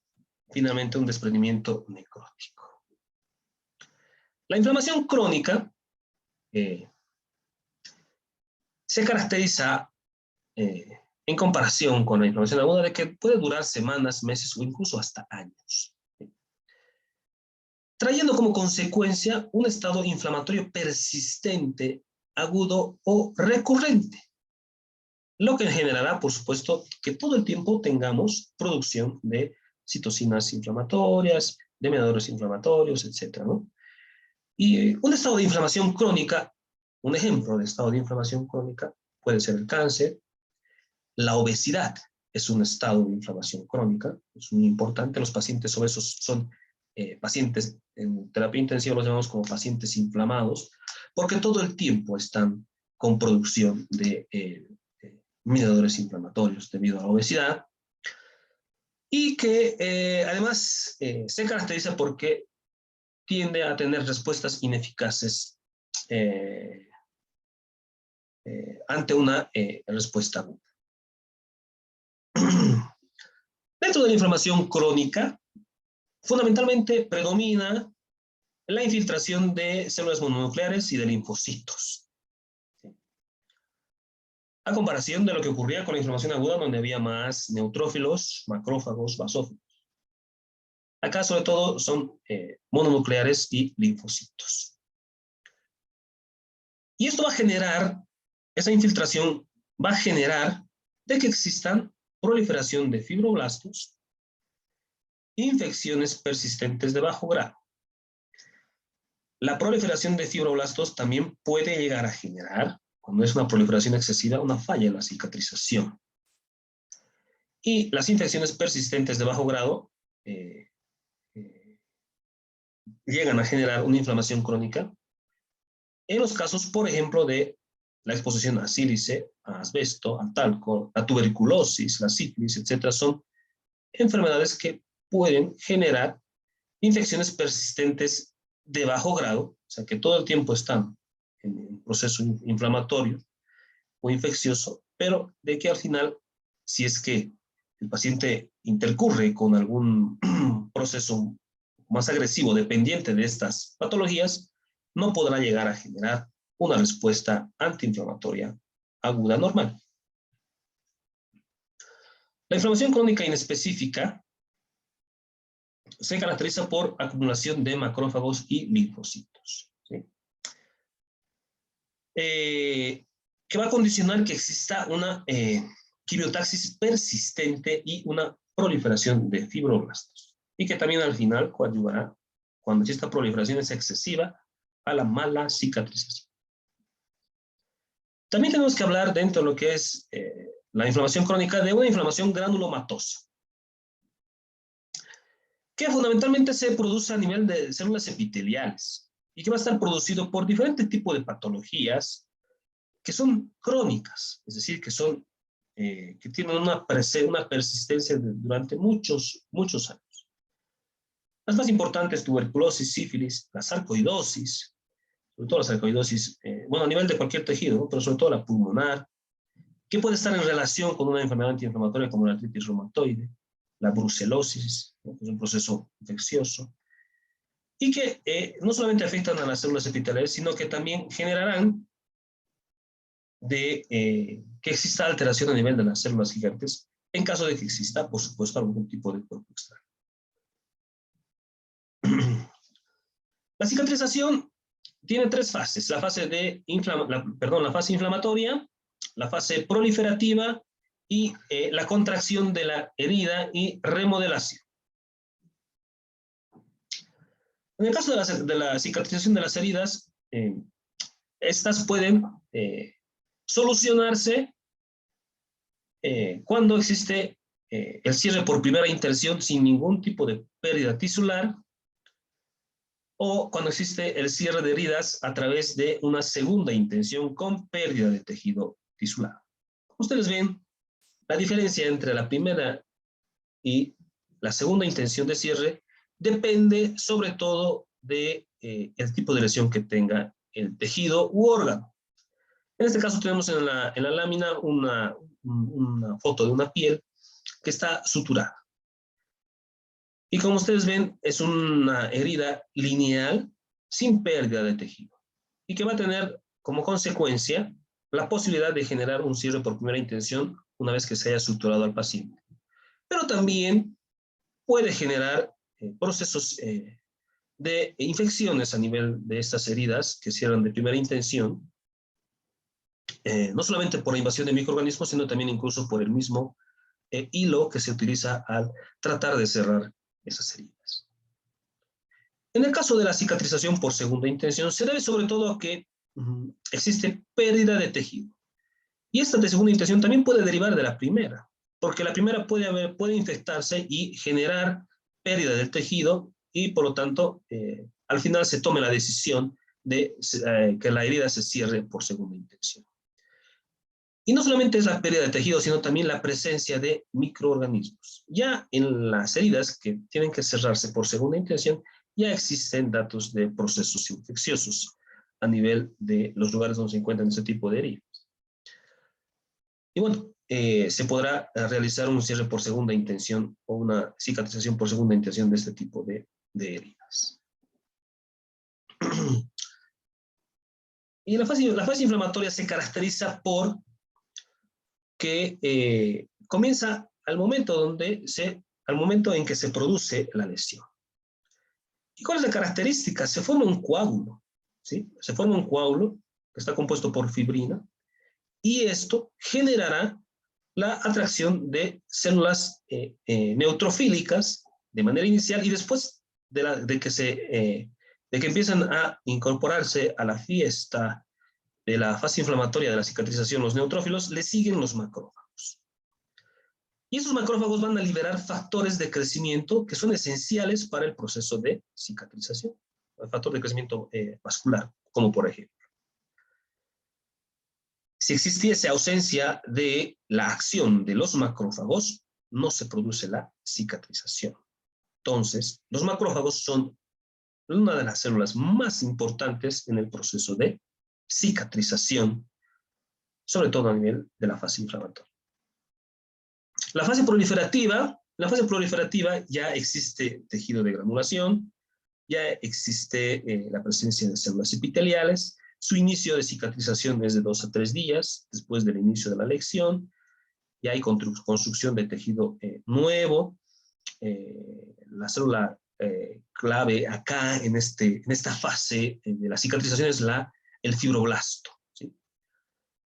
finalmente un desprendimiento necrótico. La inflamación crónica se caracteriza en comparación con la inflamación aguda de que puede durar semanas, meses o incluso hasta años, trayendo como consecuencia un estado inflamatorio persistente, agudo o recurrente, lo que generará, por supuesto, que todo el tiempo tengamos producción de citocinas inflamatorias, de mediadores inflamatorios, etc., ¿no? Y un estado de inflamación crónica, un ejemplo de estado de inflamación crónica puede ser el cáncer. La obesidad es un estado de inflamación crónica, es muy importante. Los pacientes obesos son pacientes en terapia intensiva, los llamamos como pacientes inflamados, porque todo el tiempo están con producción de mediadores inflamatorios debido a la obesidad, y que además se caracteriza porque tiende a tener respuestas ineficaces ante una respuesta aguda. Dentro de la inflamación crónica, fundamentalmente predomina la infiltración de células mononucleares y de linfocitos, a comparación de lo que ocurría con la inflamación aguda, donde había más neutrófilos, macrófagos, basófilos. Acá sobre todo son mononucleares y linfocitos. Y esto va a generar, esa infiltración va a generar de que existan proliferación de fibroblastos, infecciones persistentes de bajo grado. La proliferación de fibroblastos también puede llegar a generar, cuando es una proliferación excesiva, una falla en la cicatrización. Y las infecciones persistentes de bajo grado llegan a generar una inflamación crónica. En los casos, por ejemplo, de la exposición a sílice, a asbesto, a talco, la tuberculosis, la sífilis, etc., son enfermedades que pueden generar infecciones persistentes de bajo grado, o sea, que todo el tiempo están en un proceso inflamatorio o infeccioso, pero de que al final, si es que el paciente intercurre con algún proceso más agresivo dependiente de estas patologías, no podrá llegar a generar una respuesta antiinflamatoria aguda normal. La inflamación crónica inespecífica se caracteriza por acumulación de macrófagos y linfocitos, ¿sí? Que va a condicionar que exista una quimiotaxis persistente y una proliferación de fibroblastos, y que también al final coadyuvará, cuando esta proliferación es excesiva, a la mala cicatrización. También tenemos que hablar dentro de lo que es la inflamación crónica de una inflamación granulomatosa, que fundamentalmente se produce a nivel de células epiteliales y que va a estar producido por diferentes tipos de patologías que son crónicas, es decir, que tienen una persistencia durante muchos años. Las más importantes: tuberculosis, sífilis, la sarcoidosis, sobre todo la sarcoidosis, bueno, a nivel de cualquier tejido, ¿no? Pero sobre todo la pulmonar, que puede estar en relación con una enfermedad antiinflamatoria como la artritis reumatoide, la brucelosis, ¿no? Que es un proceso infeccioso, y que no solamente afectan a las células epiteliales, sino que también generarán que exista alteración a nivel de las células gigantes, en caso de que exista, por supuesto, algún tipo de cuerpo extraño. La cicatrización tiene tres fases: la fase la fase inflamatoria, la fase proliferativa y la contracción de la herida y remodelación. En el caso de la cicatrización de las heridas, estas pueden solucionarse cuando existe el cierre por primera intención sin ningún tipo de pérdida tisular, o cuando existe el cierre de heridas a través de una segunda intención con pérdida de tejido tisular. Ustedes ven la diferencia entre la primera y la segunda intención de cierre depende sobre todo de el tipo de lesión que tenga el tejido u órgano. En este caso tenemos en la lámina una foto de una piel que está suturada. Y como ustedes ven, es una herida lineal sin pérdida de tejido y que va a tener como consecuencia la posibilidad de generar un cierre por primera intención una vez que se haya suturado al paciente. Pero también puede generar procesos de infecciones a nivel de estas heridas que cierran de primera intención, no solamente por la invasión de microorganismos, sino también incluso por el mismo hilo que se utiliza al tratar de cerrar esas heridas. En el caso de la cicatrización por segunda intención, se debe sobre todo a que existe pérdida de tejido. Y esta de segunda intención también puede derivar de la primera, porque la primera puede infectarse y generar pérdida del tejido y por lo tanto al final se tome la decisión de que la herida se cierre por segunda intención. Y no solamente es la pérdida de tejido, sino también la presencia de microorganismos. Ya en las heridas que tienen que cerrarse por segunda intención, ya existen datos de procesos infecciosos a nivel de los lugares donde se encuentran ese tipo de heridas. Y bueno, se podrá realizar un cierre por segunda intención o una cicatrización por segunda intención de este tipo de heridas. Y la fase inflamatoria se caracteriza por que comienza al momento en que se produce la lesión. ¿Y cuál es la característica? Se forma un coágulo, ¿sí? Se forma un coágulo que está compuesto por fibrina y esto generará la atracción de células neutrofílicas de manera inicial y después de que empiezan a incorporarse a la fiesta de la fase inflamatoria de la cicatrización, los neutrófilos, le siguen los macrófagos. Y esos macrófagos van a liberar factores de crecimiento que son esenciales para el proceso de cicatrización. El factor de crecimiento vascular, como por ejemplo. Si existiese ausencia de la acción de los macrófagos, no se produce la cicatrización. Entonces, los macrófagos son una de las células más importantes en el proceso de cicatrización, sobre todo a nivel de la fase inflamatoria. La fase proliferativa ya existe tejido de granulación, ya existe la presencia de células epiteliales, su inicio de cicatrización es de 2 a 3 días después del inicio de la lesión, ya hay construcción de tejido nuevo, la célula clave acá en esta fase de la cicatrización es el fibroblasto.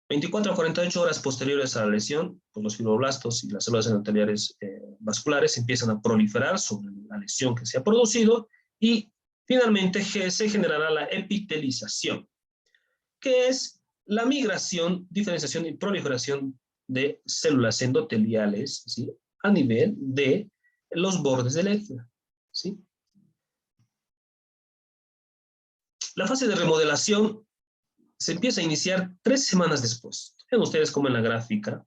24 a 48 horas posteriores a la lesión, pues los fibroblastos y las células endoteliales vasculares empiezan a proliferar sobre la lesión que se ha producido y finalmente se generará la epitelización, que es la migración, diferenciación y proliferación de células endoteliales, ¿sí?, a nivel de los bordes de la herida, ¿sí? La fase de remodelación se empieza a iniciar 3 semanas después. Ven ustedes como en la gráfica,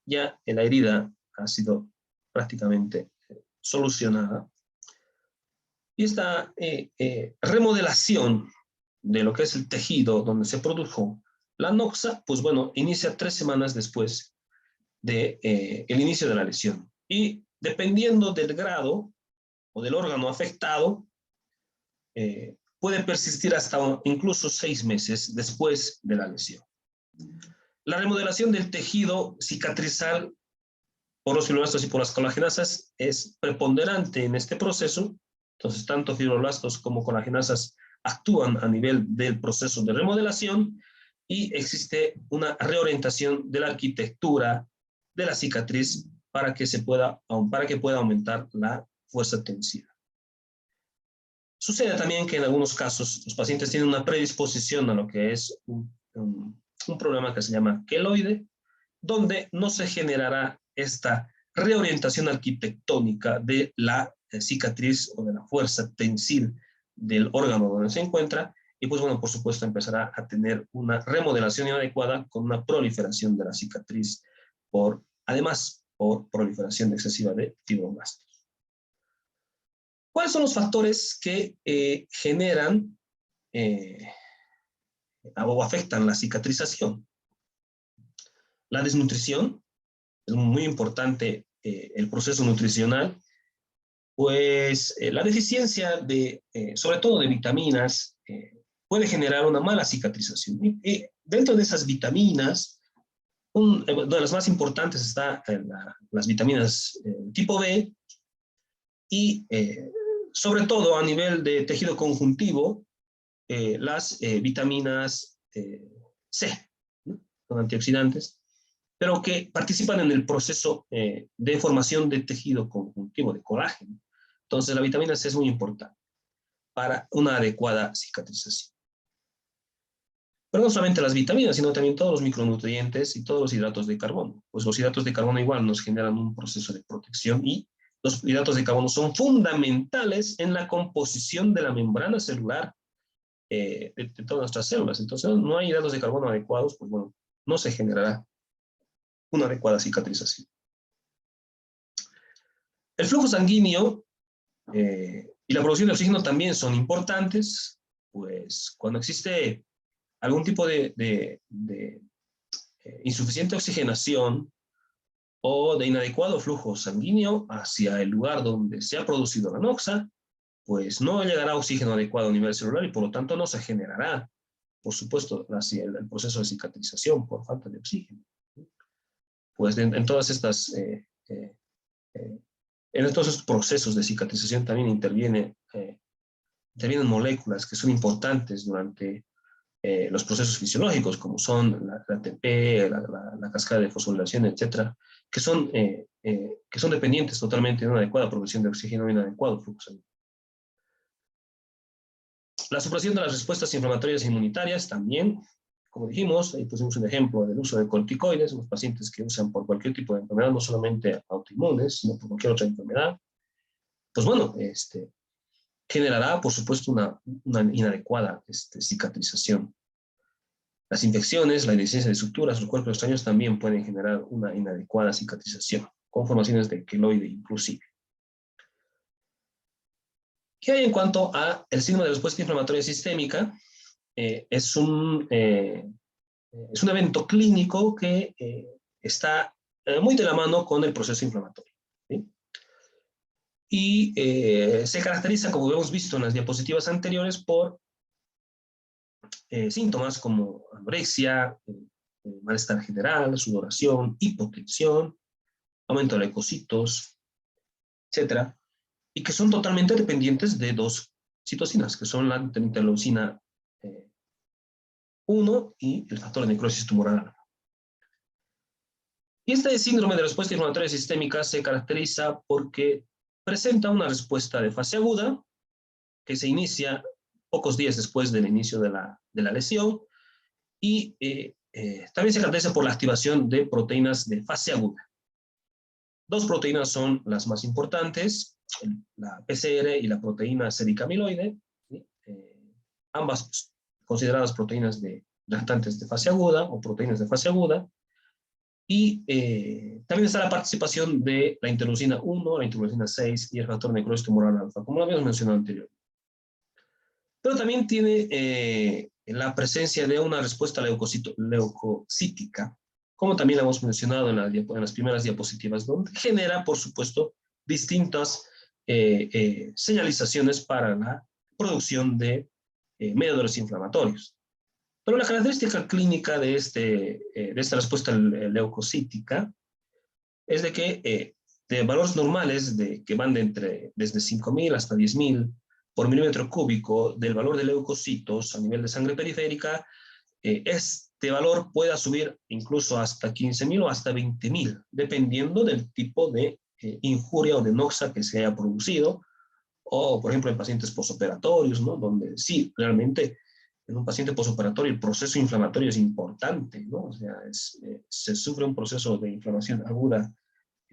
ya la herida ha sido prácticamente solucionada. Y esta remodelación de lo que es el tejido donde se produjo la noxa, pues bueno, inicia 3 semanas después del inicio de la lesión. Y dependiendo del grado o del órgano afectado, puede persistir hasta incluso 6 meses después de la lesión. La remodelación del tejido cicatrizal por los fibroblastos y por las colagenasas es preponderante en este proceso. Entonces, tanto fibroblastos como colagenasas actúan a nivel del proceso de remodelación y existe una reorientación de la arquitectura de la cicatriz para que pueda aumentar la fuerza tensiva. Sucede también que en algunos casos los pacientes tienen una predisposición a lo que es un problema que se llama queloide, donde no se generará esta reorientación arquitectónica de la cicatriz o de la fuerza tensil del órgano donde se encuentra, y pues bueno, por supuesto empezará a tener una remodelación inadecuada con una proliferación de la cicatriz además por proliferación excesiva de fibroblastos. ¿Cuáles son los factores que generan o afectan la cicatrización? La desnutrición, es muy importante el proceso nutricional, pues la deficiencia sobre todo de vitaminas, puede generar una mala cicatrización. Dentro de esas vitaminas, una de las más importantes está las vitaminas tipo B, y sobre todo a nivel de tejido conjuntivo, las vitaminas C, ¿no? Son antioxidantes, pero que participan en el proceso de formación de tejido conjuntivo, de colágeno. Entonces la vitamina C es muy importante para una adecuada cicatrización. Pero no solamente las vitaminas, sino también todos los micronutrientes y todos los hidratos de carbono. Pues los hidratos de carbono igual nos generan un proceso de protección, y los hidratos de carbono son fundamentales en la composición de la membrana celular de todas nuestras células. Entonces, no hay hidratos de carbono adecuados, pues bueno, no se generará una adecuada cicatrización. El flujo sanguíneo y la producción de oxígeno también son importantes, pues cuando existe algún tipo de insuficiente oxigenación o de inadecuado flujo sanguíneo hacia el lugar donde se ha producido la noxa, pues no llegará oxígeno adecuado a nivel celular y por lo tanto no se generará, por supuesto, el proceso de cicatrización por falta de oxígeno. Pues en todas estas, en todos estos procesos de cicatrización también intervienen moléculas que son importantes durante los procesos fisiológicos, como son la ATP, la cascada de fosforilación, etcétera, que son dependientes totalmente de una adecuada provisión de oxígeno y un adecuado flujo sanguíneo. La supresión de las respuestas inflamatorias e inmunitarias también, como dijimos, ahí pusimos un ejemplo del uso de corticoides en los pacientes que usan por cualquier tipo de enfermedad, no solamente autoinmunes, sino por cualquier otra enfermedad. Pues bueno, generará, por supuesto, una inadecuada cicatrización. Las infecciones, la incidencia de suturas, los cuerpos extraños también pueden generar una inadecuada cicatrización, con formaciones de queloide inclusive. ¿Qué hay en cuanto a el signo de respuesta inflamatoria sistémica? Es un evento clínico que está muy de la mano con el proceso inflamatorio, ¿sí? Y se caracteriza, como hemos visto en las diapositivas anteriores, por síntomas como anorexia, malestar general, sudoración, hipotensión, aumento de leucocitos, etcétera, y que son totalmente dependientes de dos citocinas, que son la interleucina 1 y el factor de necrosis tumoral. Y este síndrome de respuesta inflamatoria sistémica se caracteriza porque presenta una respuesta de fase aguda que se inicia pocos días después del inicio de la lesión, y también se caracteriza por la activación de proteínas de fase aguda. Dos proteínas son las más importantes, la PCR y la proteína cericamiloide, ¿sí? Ambas consideradas proteínas reactantes de fase aguda o proteínas de fase aguda. Y también está la participación de la interleucina 1, la interleucina 6 y el factor de necrosis tumoral alfa, como lo habíamos mencionado anteriormente. Pero también tiene la presencia de una respuesta leucocítica, como también lo hemos mencionado en las primeras diapositivas, donde genera, por supuesto, distintas señalizaciones para la producción de mediadores inflamatorios. Pero la característica clínica de esta respuesta leucocítica es de que de valores normales que van desde 5.000 hasta 10.000 por milímetro cúbico del valor de leucocitos a nivel de sangre periférica, este valor pueda subir incluso hasta 15.000 o hasta 20.000, dependiendo del tipo de injuria o de noxa que se haya producido, o por ejemplo en pacientes posoperatorios, ¿no? Donde sí, realmente en un paciente posoperatorio el proceso inflamatorio es importante, ¿no? O sea, se sufre un proceso de inflamación aguda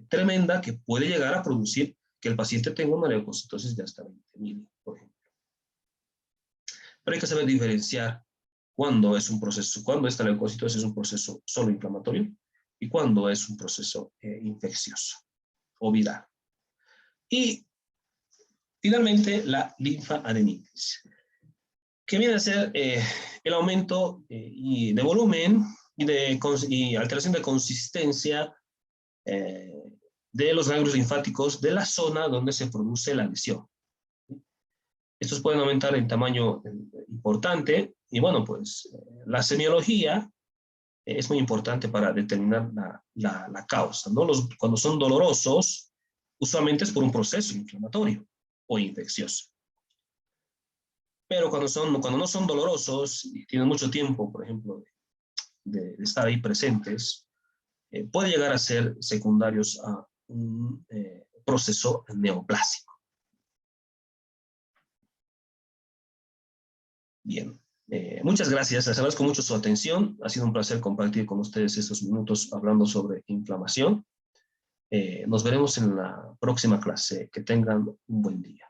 tremenda que puede llegar a producir que el paciente tenga una leucocitosis de hasta 20.000, por ejemplo. Pero hay que saber diferenciar cuándo es un proceso, cuándo esta leucocitosis es un proceso solo inflamatorio y cuándo es un proceso infeccioso o viral. Y finalmente la linfaadenitis, que viene a ser el aumento de volumen y alteración de consistencia de los ganglios linfáticos de la zona donde se produce la lesión. Estos pueden aumentar en tamaño importante y bueno, pues la semiología es muy importante para determinar la causa, ¿no? Cuando son dolorosos, usualmente es por un proceso inflamatorio o infeccioso. Pero cuando no son dolorosos y tienen mucho tiempo, por ejemplo, de estar ahí presentes, puede llegar a ser secundarios a un proceso neoplásico. Bien, muchas gracias, les agradezco mucho su atención, ha sido un placer compartir con ustedes estos minutos hablando sobre inflamación. Nos veremos en la próxima clase, que tengan un buen día.